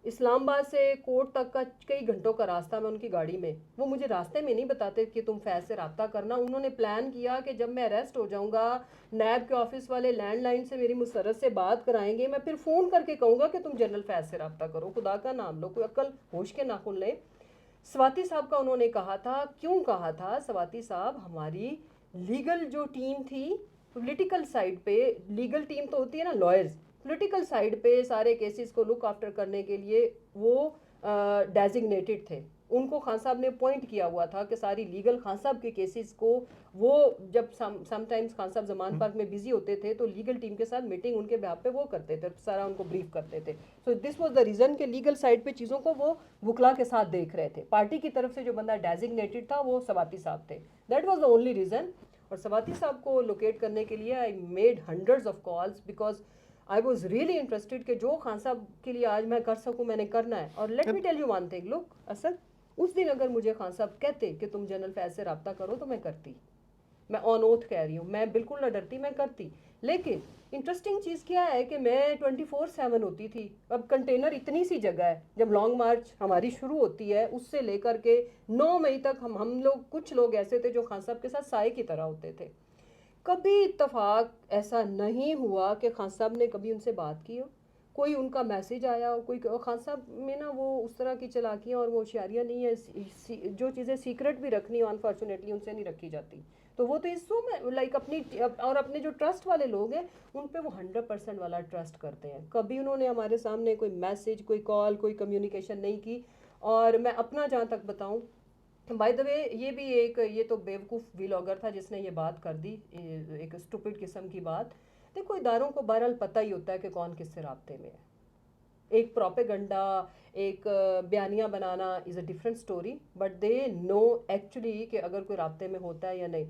इस्लामाबाद से कोर्ट तक का कई घंटों का रास्ता, मैं उनकी गाड़ी में, वो मुझे रास्ते में नहीं बताते कि तुम फैज़ से रब्ता करना। उन्होंने प्लान किया कि जब मैं अरेस्ट हो जाऊंगा, नैब के ऑफिस वाले लैंडलाइन से मेरी मुसर्रत से बात कराएंगे, मैं फिर फ़ोन करके कहूँगा कि तुम जनरल फैज़ से रब्ता करो। खुदा का नाम लो, कोई अक्ल होश के नाखुन ले। स्वाति साहब का उन्होंने कहा था। क्यों कहा था? स्वाति साहब हमारी लीगल जो टीम थी, पॉलिटिकल साइड पे, लीगल टीम तो होती है ना लॉयर्स, पॉलिटिकल साइड पे सारे केसेस को लुक आफ्टर करने के लिए वो डेजिग्नेटेड थे। उनको खान साहब ने अपॉइंट किया हुआ था कि सारी लीगल खान साहब के केसेस को, वो जब समटाइम्स खान साहब जमान पार्क में बिजी होते थे तो लीगल टीम के साथ मीटिंग उनके बिहाफ पे वो करते थे, सारा उनको ब्रीफ करते थे। So this was the reason कि लीगल साइड पे चीज़ों को वो वकला के साथ देख रहे थे। पार्टी की तरफ से जो बंदा डेजिग्नेटेड था वो सवाती साहब थे। That was the only reason. और सवाती साहब को लोकेट करने के लिए I made hundreds of calls, because I was really interested कि जो खान साहब के लिए आज मैं कर सकूं मैंने करना है। और let me tell you one thing, look Asad, उस दिन अगर मुझे खान साहब कहते कि तुम जनरल फैज से रब्ता करो तो मैं करती, मैं ऑन ओथ कह रही हूँ, मैं बिल्कुल ना डरती, मैं करती। लेकिन इंटरेस्टिंग चीज़ क्या है कि मैं 24/7 होती थी। अब कंटेनर इतनी सी जगह है, जब लॉन्ग मार्च हमारी शुरू होती है उससे लेकर के 9 मई तक हम लोग, कुछ लोग ऐसे थे जो खान साहब के साथ साए की तरह होते थे। कभी इत्तेफाक ऐसा नहीं हुआ कि खान साहब ने कभी उनसे बात की हो, कोई उनका मैसेज आया हो, कोई खान साहब में ना वो उस तरह की चालाकियाँ और वो होशियारियाँ नहीं है, जो चीज़ें सीक्रेट भी रखनी हो अनफॉर्चुनेटली उनसे नहीं रखी जाती। तो वो तो इसो में लाइक अपनी और अपने जो ट्रस्ट वाले लोग हैं उन पे वो 100% वाला ट्रस्ट करते हैं। कभी उन्होंने हमारे सामने कोई मैसेज, कोई कॉल, कोई कम्युनिकेशन नहीं की। और मैं अपना जहाँ तक बताऊँ, बाय द वे, ये तो बेवकूफ़ व्लॉगर था जिसने ये बात कर दी, एक स्टूपिड किस्म की बात। देखो, इदारों को बहरहाल पता ही होता है कि कौन किससे राब्ते में है। एक प्रोपेगंडा, एक बयानिया बनाना is a different story, but they know actually कि अगर कोई राब्ते में होता है या नहीं।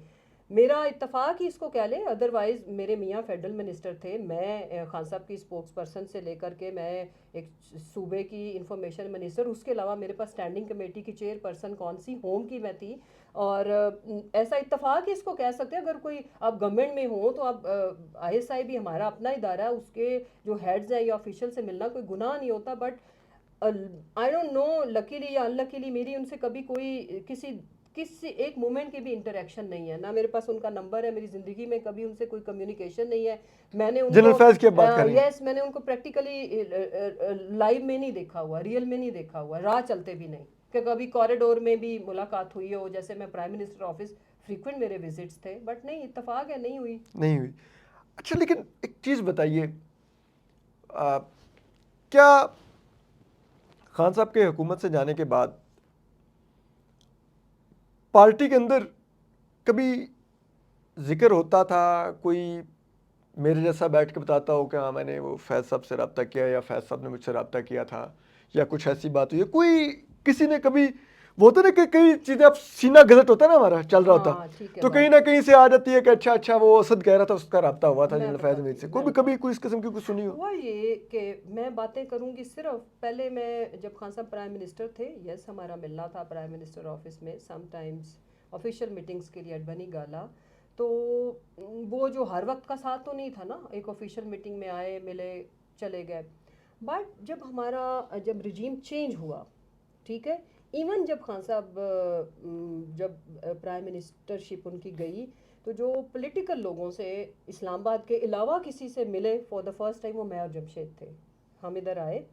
मेरा इत्तफाक ही इसको कह लें, अदरवाइज़ मेरे मियाँ फेडरल मिनिस्टर थे, मैं खान साहब की स्पोक्स पर्सन से लेकर के मैं एक सूबे की इंफॉर्मेशन मिनिस्टर, उसके अलावा मेरे पास स्टैंडिंग कमेटी की चेयरपर्सन कौन सी होम की मैं थी। और ऐसा इत्तफाक ही इसको कह सकते हैं, अगर कोई आप गवर्नमेंट में हो तो आप ISI भी हमारा अपना इदारा है, उसके जो हेड्स हैं या ऑफिशियल से मिलना कोई गुनाह नहीं होता। But I don't know, luckily या अनलकीली मेरी उनसे कभी कोई किसी किसी एक मोमेंट की भी इंटरेक्शन नहीं है, ना मेरे पास उनका नंबर है, मेरी ज़िंदगी में कभी उनसे कोई कम्युनिकेशन नहीं है। मैंने जनरल उनको फैज की आप बात करें। यस, मैंने उनको प्रैक्टिकली लाइव में नहीं देखा हुआ, रियल में नहीं देखा हुआ, राह चलते भी नहीं कि कभी कॉरिडोर में भी मुलाकात हुई हो। जैसे मैं प्राइम मिनिस्टर ऑफिस फ्रीक्वेंट मेरे विजिट्स थे, बट नहीं, इत्तेफाक है, नहीं हुई। नहीं हुई। अच्छा, लेकिन एक चीज़ बताइए, आ, क्या खान साहब के हुकूमत से जाने के बाद पार्टी के अंदर कभी जिक्र होता था, कोई मेरे जैसा बैठ के बताता हो कि हाँ मैंने वो फैज़ साहब से रब्ता किया या फैज़ साहब ने मुझसे रब्ता किया था, या कुछ ऐसी बात हुई है, कोई किसी ने कभी, वो होता ना कि कई चीज़ें, अब सीना गजट होता है ना हमारा चल रहा होता, हाँ, ठीक है तो कहीं बात। ना कहीं से आ जाती है कि अच्छा अच्छा वो असद कह रहा था उसका रब्ता हुआ था मैं जनरल फैज़ बताती मीर से, हूँ, कोई मैं भी कभी बताती कोई इस किस्म की कुछ सुनी हूँ। हो? हुआ ये कि मैं बातें करूँगी सिर्फ, पहले मैं जब खान साहब प्राइम मिनिस्टर थे, यस हमारा मिलना था प्राइम मिनिस्टर ऑफिस में समटाइम्स ऑफिशियल मीटिंग्स के लिए, बनी गाला। तो वो जो हर वक्त का साथ तो नहीं था ना, एक ऑफिशियल मीटिंग में आए, मिले, चले गए। बट जब रिजीम चेंज हुआ, ठीक है, इवन जब खान साहब जब प्राइम मिनिस्टरशिप उनकी गई, तो जो पॉलिटिकल लोगों से इस्लामाबाद के अलावा किसी से मिले फॉर द फर्स्ट टाइम, वो मैं और जमशेद थे। हम इधर आए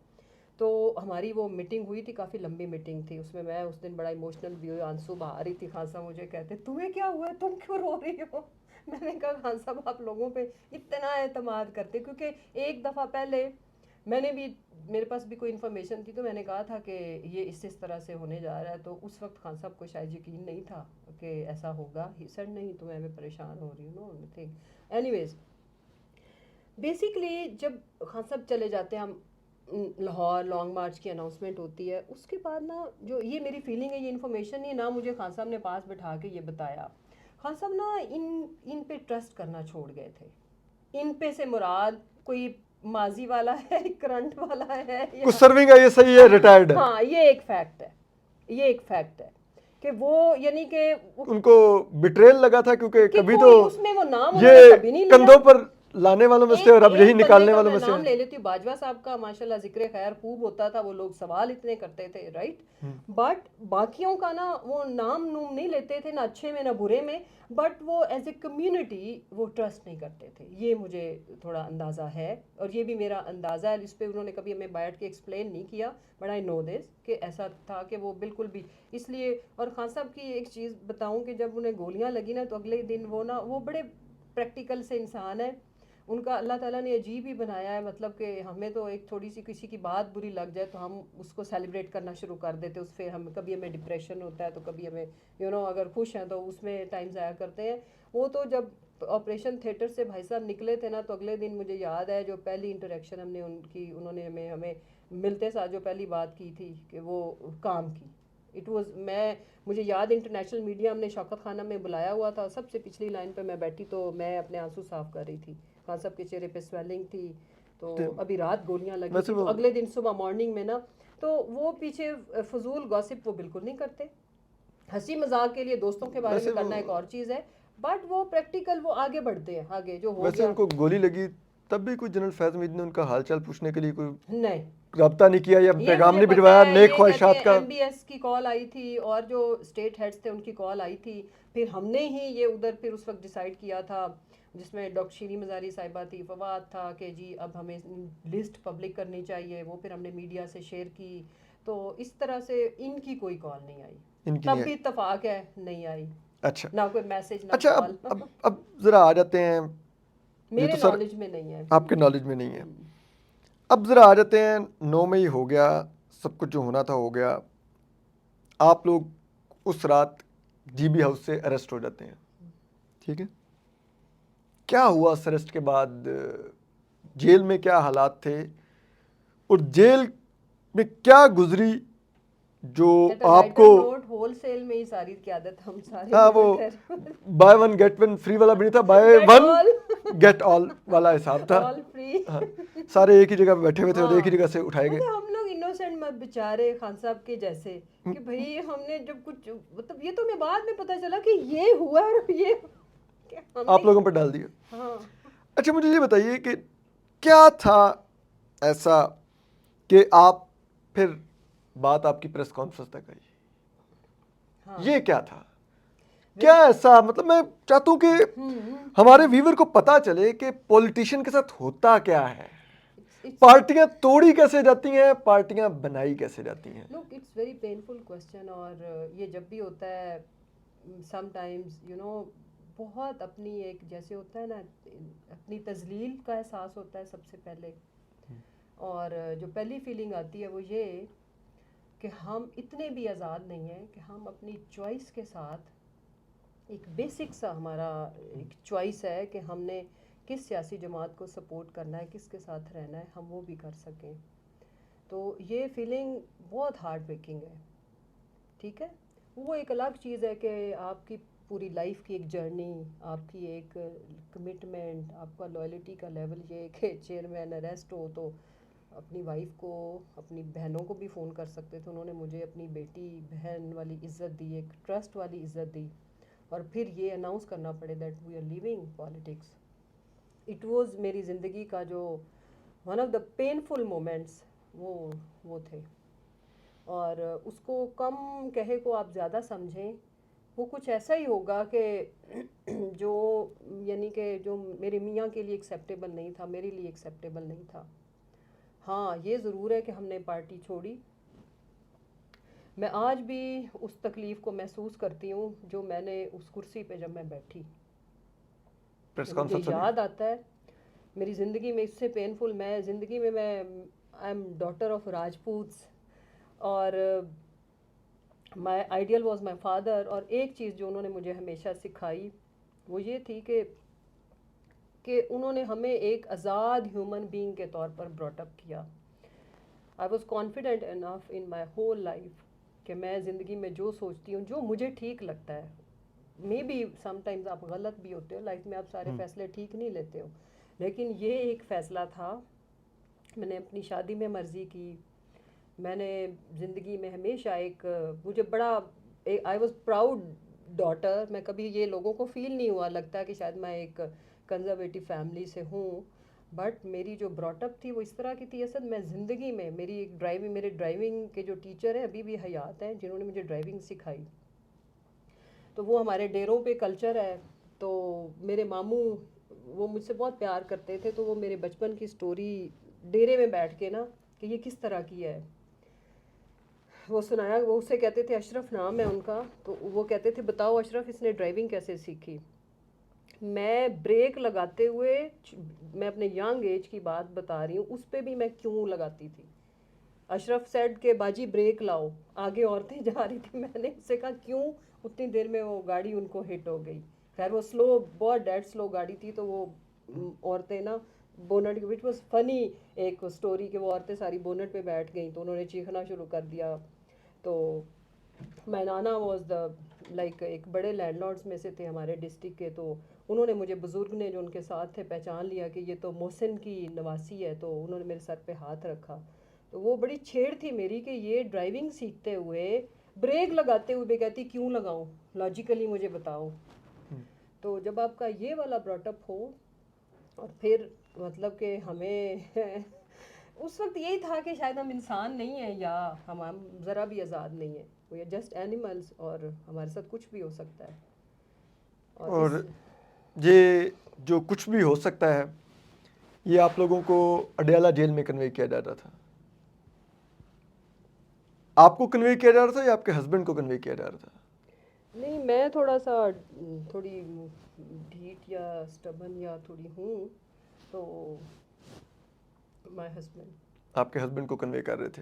तो हमारी वो मीटिंग हुई थी, काफ़ी लंबी मीटिंग थी, उसमें मैं उस दिन बड़ा इमोशनल भी हुई, आंसू बहा रही थी। खान साहब मुझे कहते, तुम्हें क्या हुआ है, तुम क्यों रो रही हो? मैंने कहा, खान साहब आप लोगों पे इतना एतमाद करते, क्योंकि एक दफ़ा पहले मैंने भी, मेरे पास भी कोई इन्फॉर्मेशन थी, तो मैंने कहा था कि ये इस तरह से होने जा रहा है। तो उस वक्त खान साहब को शायद यकीन नहीं था कि ऐसा होगा। ही सेड, नहीं तुम्हें, मैं परेशान हो रही हूँ, नो थिंग। एनीवेज, बेसिकली जब खान साहब चले जाते हैं, हम लाहौर लॉन्ग मार्च की अनाउंसमेंट होती है, उसके बाद ना, जो ये मेरी फीलिंग है, ये इन्फॉर्मेशन नहीं ना मुझे खान साहब ने पास बिठा के ये बताया। खान साहब ना इन इन पे ट्रस्ट करना छोड़ गए थे। इन पे से मुराद कोई माजी वाला है, करंट वाला है, कुछ या सर्विंग है, ये सही है, रिटायर्ड है, हाँ, ये एक फैक्ट है, ये एक फैक्ट है कि वो, यानी कि उनको बिट्रेल लगा था, क्योंकि कि कभी तो कोई उसमें वो नाम उन्होंने ये कभी नहीं लिया। कंधों पर लाने वालों में से और अब यही एक बंदे निकालने का वालों मैं में से नाम है। ले लेती हूँ, बाजवा साहब का माशाल्लाह जिक्र खैर खूब होता था, वो लोग सवाल इतने करते थे, राइट। बट बाकियों का ना वो नाम नूम नहीं लेते थे, ना अच्छे में ना बुरे में, बट वो एज ए कम्युनिटी वो ट्रस्ट नहीं करते थे, ये मुझे थोड़ा अंदाज़ा है। और ये भी मेरा अंदाज़ा है, इस पर उन्होंने कभी हमें बैठ के एक्सप्लेन नहीं किया, बट आई नो दिस कि ऐसा था कि वो बिल्कुल भी इसलिए। और खान साहब की एक चीज़ बताऊं कि जब उन्हें गोलियां लगी ना, तो अगले दिन वो बड़े प्रैक्टिकल से इंसान है। उनका अल्लाह ताला ने अजीब ही बनाया है, मतलब कि हमें तो एक थोड़ी सी किसी की बात बुरी लग जाए तो हम उसको सेलिब्रेट करना शुरू कर देते, उससे हम कभी हमें डिप्रेशन होता है, तो कभी हमें अगर खुश हैं तो उसमें टाइम ज़ाया करते हैं। वो तो जब ऑपरेशन थिएटर से भाई साहब निकले थे ना, तो अगले दिन मुझे याद है जो पहली इंटरेक्शन हमने उनकी, उन्होंने हमें हमें मिलते साथ जो पहली बात की थी कि वो काम की, इट वॉज, मुझे याद, इंटरनेशनल मीडिया हमने शौकत खाना में बुलाया हुआ था, सबसे पिछली लाइन पे मैं बैठी, तो मैं अपने आंसू साफ कर रही थी, खान साहब के चेहरे पे स्वेलिंग थी। तो तो अभी रात गोलियां लगी वैसे थी, तो वो अगले दिन सुबह मॉर्निंग में ना, तो वो पीछे फजूल गॉसिप वो बिल्कुल नहीं करते। हंसी मजाक के लिए दोस्तों के बारे वैसे में वो करना एक और चीज़ है, बट वो प्रैक्टिकल वो आगे बढ़ते हैं, आगे जो हो वैसे गया। उनको गोली लगी तब भी कोई जनरल फैज मीद ने उनका हालचाल पूछने के लिए कोई नहीं, रब्ता नहीं किया या ये पैगाम मुझे नहीं पता भिजवाया है, नेक ये कहते ख्वाहिशात हैं का? एमबीएस की कॉल आई थी और जो स्टेट हेड्स थे उनकी कॉल आई थी, फिर हमने ही ये उधर फिर उस वक्त डिसाइड किया था, जिसमें डॉक्टर शीरी मज़ारी साहिबा थी, फवाद था, कि जी अब हमें लिस्ट पब्लिक करनी चाहिए, वो फिर हमने मीडिया से शेयर की। तो इस तरह से इनकी कोई कॉल नहीं आई, इनकी नहीं तब भी आई। इत्तफाक है नहीं आई, अच्छा। ना कोई मैसेज ना अच्छा, कॉल। अब जरा आ जाते हैं, ये मेरे तो सर नॉलेज में नहीं है। आपके नॉलेज में नहीं है। हम्म, अब जरा आ जाते हैं, 9 मई हो गया, सब कुछ जो होना था हो गया। आप लोग उस रात जीबी हाउस से अरेस्ट हो जाते हैं, ठीक है? क्या हुआ उस अरेस्ट के बाद? जेल में क्या हालात थे और जेल में क्या गुजरी जो ये तो आपको? लाइटर नोट होलसेल में ही सारी की आदत हम सारे हाँ, वो लीवर थे। Buy one get one free वाला भी नहीं था, buy get one all, get all वाला हिसाब था। All free. हाँ, सारे एक ही जगह पे बैठे हुए थे और एक ही हाँ, जगह से उठाए गए। मतलब हम लोग इनोसेंट मत बेचारे खान साहब के जैसे, कि भाई हमने जब कुछ, मतलब ये तो मैं बाद में पता चला कि ये हुआ और ये क्या हमने। आप लोगों पर डाल दिया। हाँ अच्छा, मुझे ये बताइए कि क्या था ऐसा कि आप फिर बात आपकी प्रेस कॉन्फ्रेंस तक आई? हाँ। ये क्या था? क्या ऐसा, मतलब मैं चाहता हूँ कि हमारे हम्म। व्यूवर को पता चले कि पॉलिटिशियन के साथ होता क्या है। इट्स पार्टियां तोड़ी कैसे जाती हैं, पार्टियां बनाई कैसे जाती हैं? Look, it's very painful question. और ये जब भी होता है, समटाइम्स बहुत अपनी एक जैसे होता है ना, अपनी तजलील का एहसास होता है सबसे पहले। और जो पहली फीलिंग आती है वो ये कि हम इतने भी आज़ाद नहीं हैं कि हम अपनी चॉइस के साथ, एक बेसिक सा हमारा एक चॉइस है कि हमने किस सियासी जमात को सपोर्ट करना है, किसके साथ रहना है, हम वो भी कर सकें। तो ये फीलिंग बहुत हार्ट ब्रेकिंग है, ठीक है। वो एक अलग चीज़ है कि आपकी पूरी लाइफ की एक जर्नी, आपकी एक कमिटमेंट, आपका लॉयल्टी का लेवल ये कि चेयरमैन अरेस्ट हो तो अपनी वाइफ को, अपनी बहनों को भी फ़ोन कर सकते थे, उन्होंने मुझे अपनी बेटी बहन वाली इज़्ज़त दी, एक ट्रस्ट वाली इज़्ज़त दी, और फिर ये अनाउंस करना पड़े that we are living politics. It was मेरी ज़िंदगी का जो one of the painful moments वो थे। और उसको कम कहे को आप ज़्यादा समझें, वो कुछ ऐसा ही होगा कि जो, यानी कि जो मेरे मियाँ के लिए एक्सेप्टेबल नहीं था, मेरे लिए एक्सेप्टेबल नहीं था। हाँ, ये ज़रूर है कि हमने पार्टी छोड़ी। मैं आज भी उस तकलीफ़ को महसूस करती हूँ जो मैंने उस कुर्सी पे जब मैं बैठी, प्रेस मुझे कॉन्फ्रेंस अभी? याद आता है। मेरी ज़िंदगी में इससे पेनफुल, मैं ज़िंदगी में मैं आई एम डॉटर ऑफ राजपूत्स, और माई आइडियल वॉज माई फादर। और एक चीज़ जो उन्होंने मुझे हमेशा सिखाई वो ये थी कि उन्होंने हमें एक आज़ाद ह्यूमन बीइंग के तौर पर ब्रॉटअप किया। I was confident enough in my whole life कि मैं ज़िंदगी में जो सोचती हूँ, जो मुझे ठीक लगता है, मे बी समटाइम्स आप गलत भी होते हो लाइफ में, आप सारे फैसले ठीक नहीं लेते हो, लेकिन ये एक फ़ैसला था। मैंने अपनी शादी में मर्ज़ी की, मैंने ज़िंदगी में हमेशा एक, मुझे बड़ा, आई वॉज प्राउड डॉटर। मैं कभी ये लोगों को फील नहीं हुआ लगता कि शायद मैं एक कंजर्वेटिव फैमिली से हूँ, बट मेरी जो ब्रॉटअप थी वो इस तरह की थी। असद मैं ज़िंदगी में, मेरी एक ड्राइविंग, मेरे ड्राइविंग के जो टीचर हैं अभी भी हयात हैं, जिन्होंने मुझे ड्राइविंग सिखाई, तो वो हमारे डेरों पे कल्चर है। तो मेरे मामू वो मुझसे बहुत प्यार करते थे, तो वो मेरे बचपन की स्टोरी डेरे में बैठ के ना, कि ये किस तरह की है, वो सुनाया। वो उसे कहते थे, अशरफ नाम है उनका, तो वो कहते थे बताओ अशरफ इसने ड्राइविंग कैसे सीखी। मैं ब्रेक लगाते हुए, मैं अपने यंग एज की बात बता रही हूँ, उस पर भी मैं क्यों लगाती थी। अशरफ सेड के बाजी ब्रेक लाओ, आगे औरतें जा रही थी, मैंने उससे कहा क्यों, उतनी देर में वो गाड़ी उनको हिट हो गई। खैर वो स्लो, बहुत डेड स्लो गाड़ी थी, तो वो औरतें ना बोनट, विच वॉज फनी एक स्टोरी, कि वो औरतें सारी बोनट पे बैठ गई, तो उन्होंने चीखना शुरू कर दिया। तो my Nana was the like एक बड़े लैंडलॉर्ड्स में से थे हमारे डिस्ट्रिक्ट के, तो उन्होंने मुझे, बुज़ुर्ग ने जो उनके साथ थे, पहचान लिया कि ये तो मोहसिन की नवासी है, तो उन्होंने मेरे सर पे हाथ रखा। तो वो बड़ी छेड़ थी मेरी कि ये ड्राइविंग सीखते हुए ब्रेक लगाते हुए कहती क्यों लगाऊं, लॉजिकली मुझे बताओ। तो जब आपका ये वाला ब्रॉटअप हो, और फिर मतलब कि हमें उस वक्त यही था कि शायद हम इंसान नहीं हैं, या हम ज़रा भी आज़ाद नहीं है, वी आर जस्ट एनिमल्स, और हमारे साथ कुछ भी हो सकता है। और इस और ये जो कुछ भी हो सकता है, ये आप लोगों को अडयाला जेल में कन्वे किया जा रहा था। आपको कन्वे किया जा रहा था या आपके हस्बैंड को कन्वे किया जा रहा था? नहीं, मैं थोड़ा सा थोड़ी ढीठ या स्टबन या थोड़ी हूँ, तो माय हस्बैंड। आपके हस्बैंड को कन्वे कर रहे थे।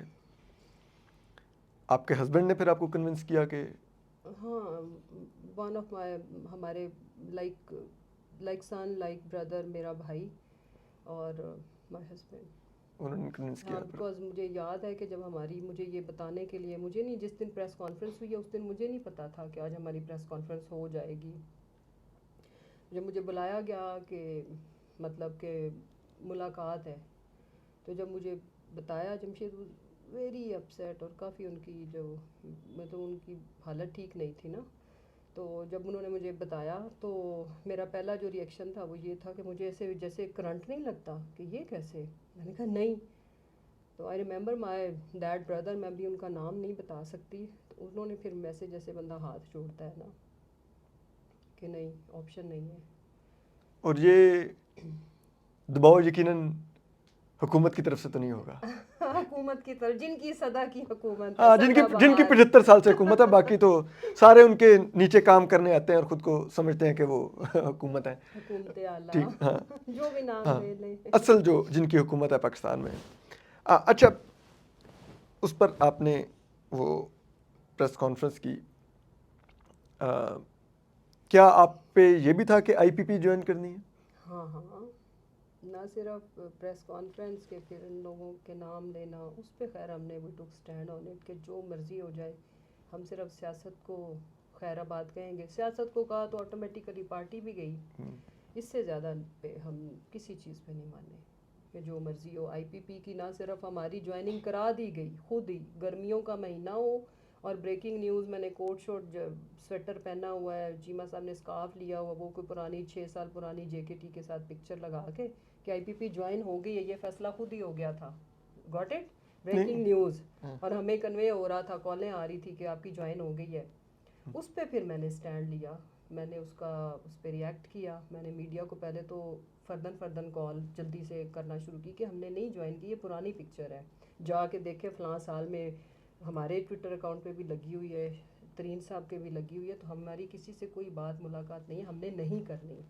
आपके हस्बैंड ने फिर आपको कन्विंस किया कि हाँ, वन ऑफ माय, हमारे लाइक लाइक सन लाइक ब्रदर, मेरा भाई, और माय हस्बैंड। उन्होंने कन्विंस हाँ, किया फिर? बिकॉज मुझे याद है कि जब हमारी, मुझे ये बताने के लिए, मुझे नहीं, जिस दिन प्रेस कॉन्फ्रेंस हुई है उस दिन मुझे नहीं पता था कि आज हमारी प्रेस कॉन्फ्रेंस हो जाएगी। जब मुझे बुलाया गया कि मतलब कि मुलाकात है, तो जब मुझे बताया, जमशेद वेरी अपसेट, और काफ़ी उनकी जो, मतलब उनकी हालत ठीक नहीं थी ना। तो जब उन्होंने मुझे बताया, तो मेरा पहला जो रिएक्शन था वो ये था कि मुझे ऐसे जैसे करंट नहीं लगता, कि ये कैसे। मैंने कहा नहीं। तो I remember my dad brother, मैं भी उनका नाम नहीं बता सकती, तो उन्होंने फिर मैसेज, जैसे बंदा हाथ जोड़ता है ना, कि नहीं, ऑप्शन नहीं है। और ये दबाव यकीनन हुकूमत की तरफ से तो नहीं होगा? हुकूमत की तरफ, जिनकी सदा की हुकूमत है, हाँ, जिनकी जिनकी सदाबहार। 75 साल से हुकूमत है, बाकी तो सारे उनके नीचे काम करने आते हैं और खुद को समझते हैं कि वो हुकूमत है। हुकूमत आला, ठीक, हाँ। जो भी नाम हाँ, ले लें। असल जो जिनकी हुकूमत है पाकिस्तान में। अच्छा, उस पर आपने वो प्रेस कॉन्फ्रेंस की, आ, क्या आप पे ये भी था कि आईपीपी ज्वाइन करनी है? हाँ हाँ, ना सिर्फ प्रेस कॉन्फ्रेंस के, फिर इन लोगों के नाम लेना, उस पे खैर हमने we took stand on it कि जो मर्ज़ी हो जाए, हम सिर्फ सियासत को खैराबाद कहेंगे। सियासत को कहा तो ऑटोमेटिकली पार्टी भी गई, इससे ज़्यादा पे हम किसी चीज़ पे नहीं माने, कि जो मर्ज़ी हो। आईपीपी की ना सिर्फ हमारी ज्वाइनिंग करा दी गई, खुद ही गर्मियों का महीना हो, और ब्रेकिंग न्यूज़, मैंने कोट शोट स्वेटर पहना हुआ है, जीमा साहब ने स्कार्फ लिया हुआ, वो कोई पुरानी 6 साल पुरानी जेकेटी के साथ पिक्चर लगा के कि आईपीपी ज्वाइन हो गई है, ये फैसला खुद ही हो गया था। गॉट इट, ब्रेकिंग नहीं। न्यूज़, और हमें कन्वे हो रहा था, कॉलें आ रही थी कि आपकी ज्वाइन हो गई है। उस पर फिर मैंने स्टैंड लिया, मैंने उसका, उस पर रिएक्ट किया। मैंने मीडिया को पहले तो फर्दन फर्दन कॉल जल्दी से करना शुरू की कि हमने नहीं ज्वाइन की, ये पुरानी पिक्चर है, जाके देखे फ़लाँ साल में, हमारे ट्विटर अकाउंट पे भी लगी हुई है, तरीन साहब के भी लगी हुई है, तो हमारी किसी से कोई बात मुलाकात नहीं है, हमने नहीं करनी।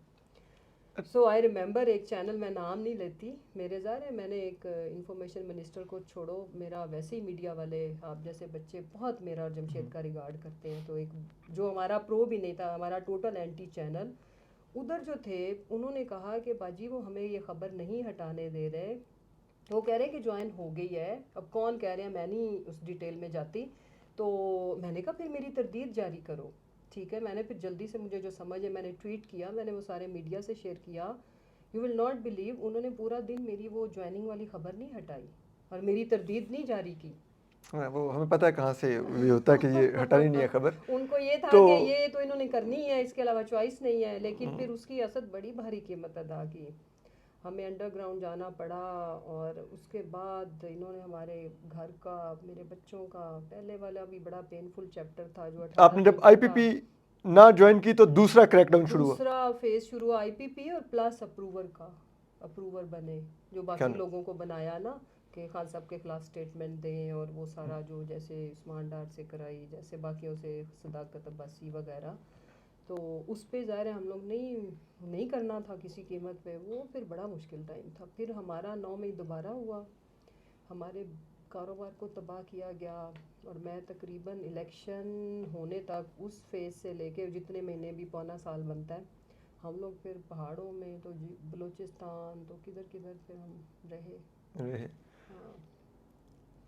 सो आई रिमेंबर, एक चैनल, मैं नाम नहीं लेती, मेरे ज़ाहिर है, मैंने एक इंफॉर्मेशन मिनिस्टर को छोड़ो, मेरा वैसे ही मीडिया वाले, आप जैसे बच्चे बहुत मेरा और जमशेद का रिगार्ड करते हैं, तो एक जो हमारा प्रो भी नहीं था, हमारा टोटल एंटी चैनल, उधर जो थे, उन्होंने कहा कि बाजी वो हमें ये ख़बर नहीं हटाने दे रहे, वो कह रहे हैं कि ज्वाइन हो गई है। अब कौन कह रहे हैं, मैं नहीं उस डिटेल में जाती। तो मैंने कहा फिर मेरी तरदीद जारी करो। ठीक है, मैंने फिर जल्दी से, मुझे जो समझ है, मैंने ट्वीट किया, मैंने वो सारे मीडिया से शेयर किया। यू विल नॉट बिलीव, उन्होंने पूरा दिन मेरी वो ज्वाइनिंग वाली ख़बर नहीं हटाई और मेरी तरदीद नहीं जारी की। हाँ, वो हमें पता है कहाँ से ये होता है कि ये हटानी नहीं है खबर। उनको ये था तो कि ये तो इन्होंने करनी है, इसके अलावा चॉइस नहीं है, लेकिन फिर उसकी असद बड़ी भारी कीमत अदा की, हमें अंडरग्राउंड जाना पड़ा। और उसके बाद इन्होंने हमारे घर का, मेरे बच्चों का, पहले वाला भी बड़ा पेनफुल चैप्टर था जो 18 आपने दिन जब का था। आईपीपी ना ज्वाइन की तो दूसरा क्रैकडाउन शुरू हुआ। दूसरा फेज शुरू हुआ आईपीपी और प्लस अप्रूवर का, अप्रूवर बने, जो क्या बाकी ना? लोगों को बनाया ना, कि खान साहब के खिलाफ स्टेटमेंट दें, और वो सारा जो जैसे उस्मान डार से कराई, जैसे बाकियों से सदाकत अब्बासी वगैरह, तो उस पे ज़ाहिर है हम लोग नहीं करना था किसी कीमत पे। वो फिर बड़ा मुश्किल टाइम था। फिर हमारा 9 मई दोबारा हुआ, हमारे कारोबार को तबाह किया गया, और मैं तकरीबन इलेक्शन होने तक उस फेज़ से लेके जितने महीने भी पौना साल बनता है, हम लोग फिर पहाड़ों में, तो बलूचिस्तान, तो किधर किधर फिर हम रहे। रहे। हाँ।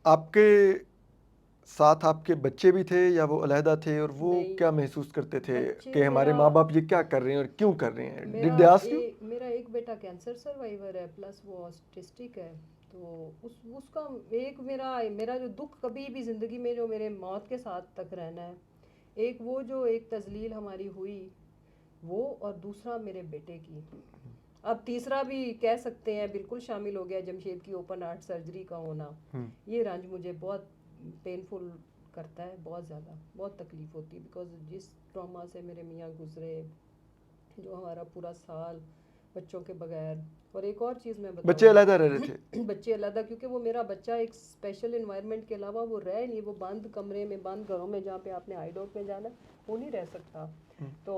आपके साथ आपके बच्चे भी थे या वो अलहदा थे, और वो नहीं, क्या महसूस करते थे बच्चे कि हमारे मेरा माँ बाप ये क्या कर रहे हैं और क्यों कर रहे हैं? डिड मेरा दे आस्क यू? मेरा एक बेटा कैंसर सर्वाइवर है, प्लस वो ऑटिस्टिक है। तो उसका एक मेरा मेरा जो दुख कभी भी ज़िंदगी में जो मेरे मौत के साथ तक रहना है, एक वो जो एक तजलील हमारी हुई वो, और दूसरा मेरे बेटे की। अब तीसरा भी कह सकते हैं बिल्कुल शामिल हो गया, जमशेद की ओपन हार्ट सर्जरी का होना। ये रंज मुझे बहुत पेनफुल करता है, बहुत ज़्यादा, बहुत तकलीफ़ होती है, बिकॉज जिस ट्रॉमा से मेरे मियाँ गुजरे, जो हमारा पूरा साल बच्चों के बगैर। और एक और चीज़ मैं बच्चे बताऊँ, अलहदा रह रहे थे? बच्चे अलग, क्योंकि वो मेरा बच्चा एक स्पेशल इन्वायरमेंट के अलावा वो रह नहीं, वो बंद कमरे में, बंद घरों में जहाँ पे आपने आईडॉट में जाना वो नहीं रह सकता। तो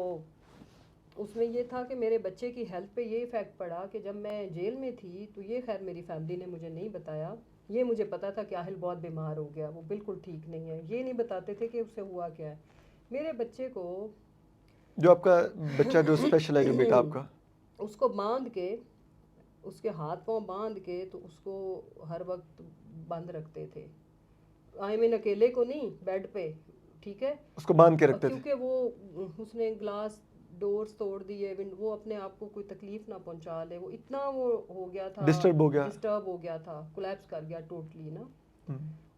उसमें ये था कि मेरे बच्चे की हेल्थ पे ये इफ़ेक्ट पड़ा कि जब मैं जेल में थी, तो ये खैर मेरी फैमिली ने मुझे नहीं बताया। ये मुझे पता था कि आहिल बहुत बीमार हो गया, वो बिल्कुल ठीक नहीं है, ये नहीं बताते थे कि उसे हुआ क्या है। मेरे बच्चे को जो आपका बच्चा जो स्पेशल है, जो बेटा आपका? उसको बांध के, उसके हाथ पांव बांध के, तो उसको हर वक्त बंद रखते थे। आई मीन अकेले को नहीं, बेड पे, ठीक है। उसको बांध के रखते थे? क्योंकि वो उसने ग्लास डोर्स तोड़ दिए, वो अपने आप को कोई तकलीफ ना पहुंचा ले, वो इतना वो हो गया था, डिस्टर्ब हो गया? डिस्टर्ब हो गया था, कोलैप्स कर गया टोटली ना।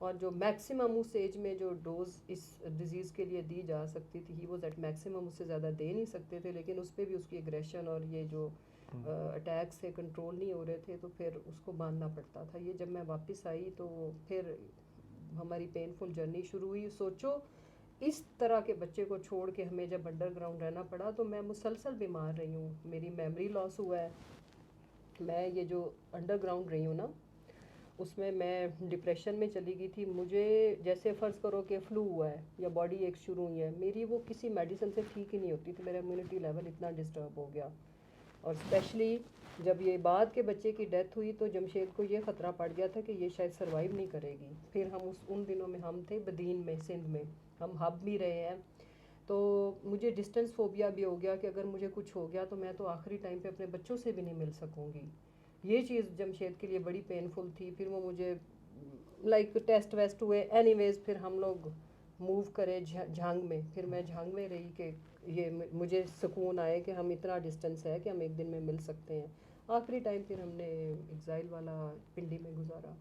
और जो मैक्सिमम उस एज में जो डोज इस डिज़ीज़ के लिए दी जा सकती थी, ही वॉज एट मैक्सिमम, उससे ज़्यादा दे नहीं सकते थे, लेकिन उस पर भी उसकी एग्रेशन और ये जो अटैक से कंट्रोल नहीं हो रहे थे, तो फिर उसको बांधना पड़ता था। ये जब मैं वापस आई तो फिर हमारी पेनफुल जर्नी शुरू हुई। सोचो, इस तरह के बच्चे को छोड़ के हमें जब अंडरग्राउंड रहना पड़ा, तो मैं मुसलसल बीमार रही हूँ, मेरी मेमोरी लॉस हुआ है। मैं ये जो अंडरग्राउंड रही हूँ ना, उसमें मैं डिप्रेशन में चली गई थी। मुझे जैसे फ़र्ज़ करो कि फ्लू हुआ है या बॉडी एक शुरू हुई है, मेरी वो किसी मेडिसिन से ठीक ही नहीं होती थी, मेरा इम्यूनिटी लेवल इतना डिस्टर्ब हो गया। और स्पेशली जब ये बाद के बच्चे की डेथ हुई, तो जमशेद को ये ख़तरा पड़ गया था कि ये शायद सर्वाइव नहीं करेगी। फिर हम उन दिनों में हम थे बदीन में, सिंध में, हम हब भी रहे हैं। तो मुझे डिस्टेंस फोबिया भी हो गया कि अगर मुझे कुछ हो गया तो मैं तो आखिरी टाइम पे अपने बच्चों से भी नहीं मिल सकूँगी। ये चीज़ जमशेद के लिए बड़ी पेनफुल थी। फिर वो मुझे लाइक टेस्ट वेस्ट हुए, एनीवेज फिर हम लोग मूव करे झांग में। फिर मैं झांग में रही कि ये मुझे सुकून आए कि हम इतना डिस्टेंस है कि हम एक दिन में मिल सकते हैं। आखिरी टाइम फिर हमने एग्जाइल वाला पिंडी में गुजारा।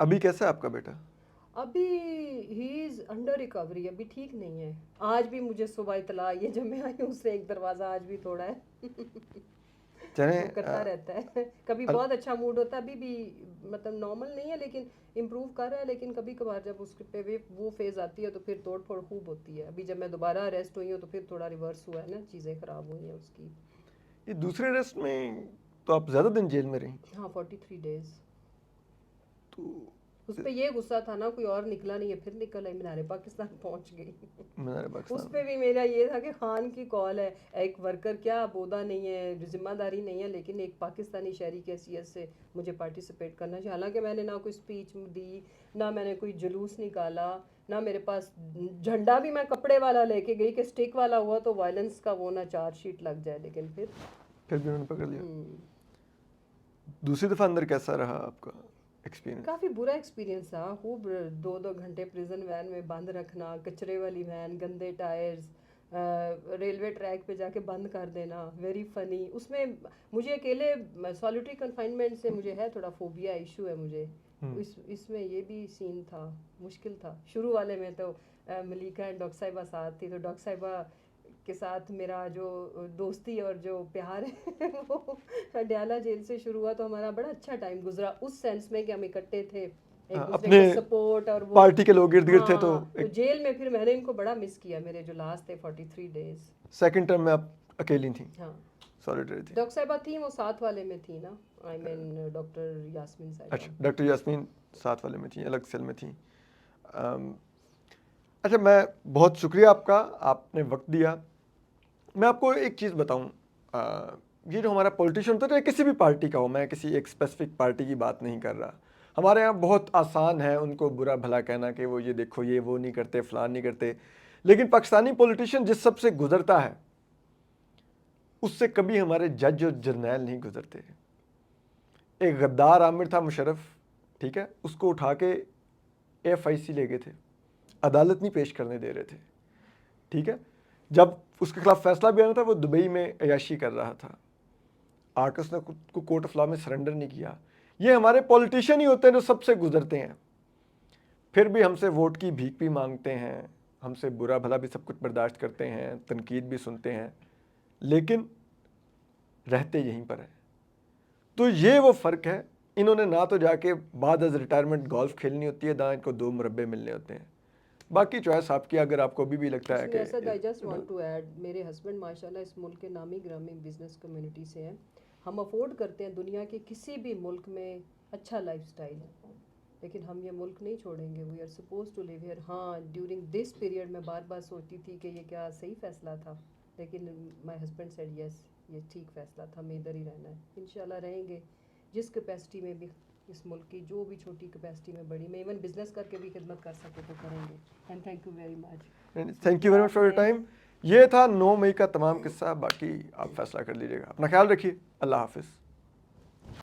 अभी कैसा है आपका बेटा? अभी ही इज़ अंडर रिकवरी, अभी ठीक नहीं है। आज भी मुझे सुबह इतला आई है, जब मैं आई हूँ उससे एक दरवाज़ा आज भी तोड़ा है। चले वो करता रहता है। कभी बहुत अच्छा मूड होता है, अभी भी मतलब नॉर्मल नहीं है, लेकिन इम्प्रूव कर रहा है। लेकिन कभी कभार जब उसके पे वो फेज़ आती है तो फिर तोड़ फोड़ खूब होती है। अभी जब मैं दोबारा अरेस्ट हुई हूँ तो फिर थोड़ा रिवर्स हुआ है ना, चीज़ें ख़राब हुई हैं उसकी। ये दूसरे अरेस्ट में तो आप ज़्यादा दिन जेल में रही? हाँ, 43 डेज। तो उस पर ये गुस्सा था ना, कोई और निकला नहीं है, फिर निकल आई, मीनार पाकिस्तान पहुंच गई। मीनार उस पाकिस्तान पे भी मेरा ये था कि खान की कॉल है, एक वर्कर क्या बोदा नहीं है, जिम्मेदारी नहीं है, लेकिन एक पाकिस्तानी शहरी की हैसियत से मुझे पार्टिसिपेट करना चाहिए। हालांकि मैंने ना कोई स्पीच दी, ना मैंने कोई जुलूस निकाला, ना मेरे पास झंडा भी मैं कपड़े वाला लेके गई कि स्टिक वाला हुआ तो वायलेंस का वो ना चार्जशीट लग जाए, लेकिन फिर भी उन्होंने पकड़ लिया। दूसरी दफ़ा अंदर कैसा रहा आपका एक्सपीरियंस? काफ़ी बुरा एक्सपीरियंस था। खूब 2-2 घंटे प्रिजन वैन में बंद रखना, कचरे वाली वैन, गंदे टायर्स, रेलवे ट्रैक पे जाके बंद कर देना, वेरी फ़नी। उसमें मुझे अकेले सॉलिटरी कन्फाइनमेंट से मुझे है थोड़ा फोबिया इशू है मुझे। इसमें ये भी सीन था, मुश्किल था। शुरू वाले में तो मलिका एंड डॉक्टर साहिबा साथ थी, तो डॉक्टर साहिबा के साथ मेरा जो दोस्ती और जो प्यार है वो डयाला जेल से शुरू हुआ। तो हमारा बड़ा अच्छा टाइम गुजरा उस सेंस में कि हम इकट्ठे थे, एक दूसरे अपने का सपोर्ट और वो। पार्टी के लोग इर्द गिर्द थे, तो हाँ, तो जेल में फिर मैंने इनको बड़ा मिस किया, मेरे जो लास्ट थे 43 डेज। सेकंड टर्म में आप अकेली थी, हाँ, सॉलिटरी थी? डॉक्टर साहिबा थी, वो साथ वाले में थी ना, आई मीन डॉक्टर यास्मीन अच्छा, साहिबा। डॉक्टर यास्मीन साथ वाले में थी, अलग सेल में थी। अच्छा, मैं बहुत शुक्रिया आपका, आपने वक्त दिया। मैं आपको एक चीज़ बताऊं, ये जो हमारा पॉलिटिशियन होता है, किसी भी पार्टी का हो, मैं किसी एक स्पेसिफिक पार्टी की बात नहीं कर रहा। हमारे यहाँ बहुत आसान है उनको बुरा भला कहना कि वो ये देखो, ये वो नहीं करते, फलान नहीं करते। लेकिन पाकिस्तानी पॉलिटिशियन जिस सब से गुजरता है, उससे कभी हमारे जज और जर्नैल नहीं गुजरते। एक गद्दार आमिर था मुशर्रफ, ठीक है, उसको उठा के FIC ले गए थे, अदालत नहीं पेश करने दे रहे थे, ठीक है। जब उसके खिलाफ फैसला भी आना था वो दुबई में अयाशी कर रहा था, आकर उसने खुद को कोर्ट ऑफ लॉ में सरेंडर नहीं किया। ये हमारे पॉलिटिशियन ही होते हैं जो सबसे गुजरते हैं, फिर भी हमसे वोट की भीख भी मांगते हैं, हमसे बुरा भला भी सब कुछ बर्दाश्त करते हैं, तनकीद भी सुनते हैं, लेकिन रहते यहीं पर है। तो ये वो फ़र्क है। इन्होंने ना तो जाके बाद अज रिटायरमेंट गोल्फ खेलनी होती है, ना इनको 2 मुरब्बे मिलने होते हैं। बाकी चॉइस आपकी, अगर आपको अभी भी लगता है इसमें कि ऐसा, I just want to add, मेरे हस्बैंड माशाल्लाह इस मुल्क के नामी ग्रामी बिजनेस कम्युनिटी से हैं। हम अफोर्ड करते हैं दुनिया के किसी भी मुल्क में अच्छा लाइफस्टाइल, लेकिन हम ये मुल्क नहीं छोड़ेंगे। We are suppose to live here. हाँ, ड्यूरिंग दिस पीरियड में बार बार सोचती थी कि ये क्या सही फैसला था, लेकिन माय हस्बैंड सेड यस, ये ठीक फैसला था, हमें इधर ही रहना है। इंशाल्लाह रहेंगे, जिस कैपेसिटी में भी इस मुल्क की, जो भी छोटी कैपेसिटी में बड़ी में, इवन बिजनेस करके भी खिदमत कर सके तो करेंगे। And thank you very much. Thank you very much for your time. ये था 9 मई का तमाम किस्सा, बाकी आप फैसला कर लीजिएगा। अपना ख्याल रखिए, अल्लाह हाफिज़।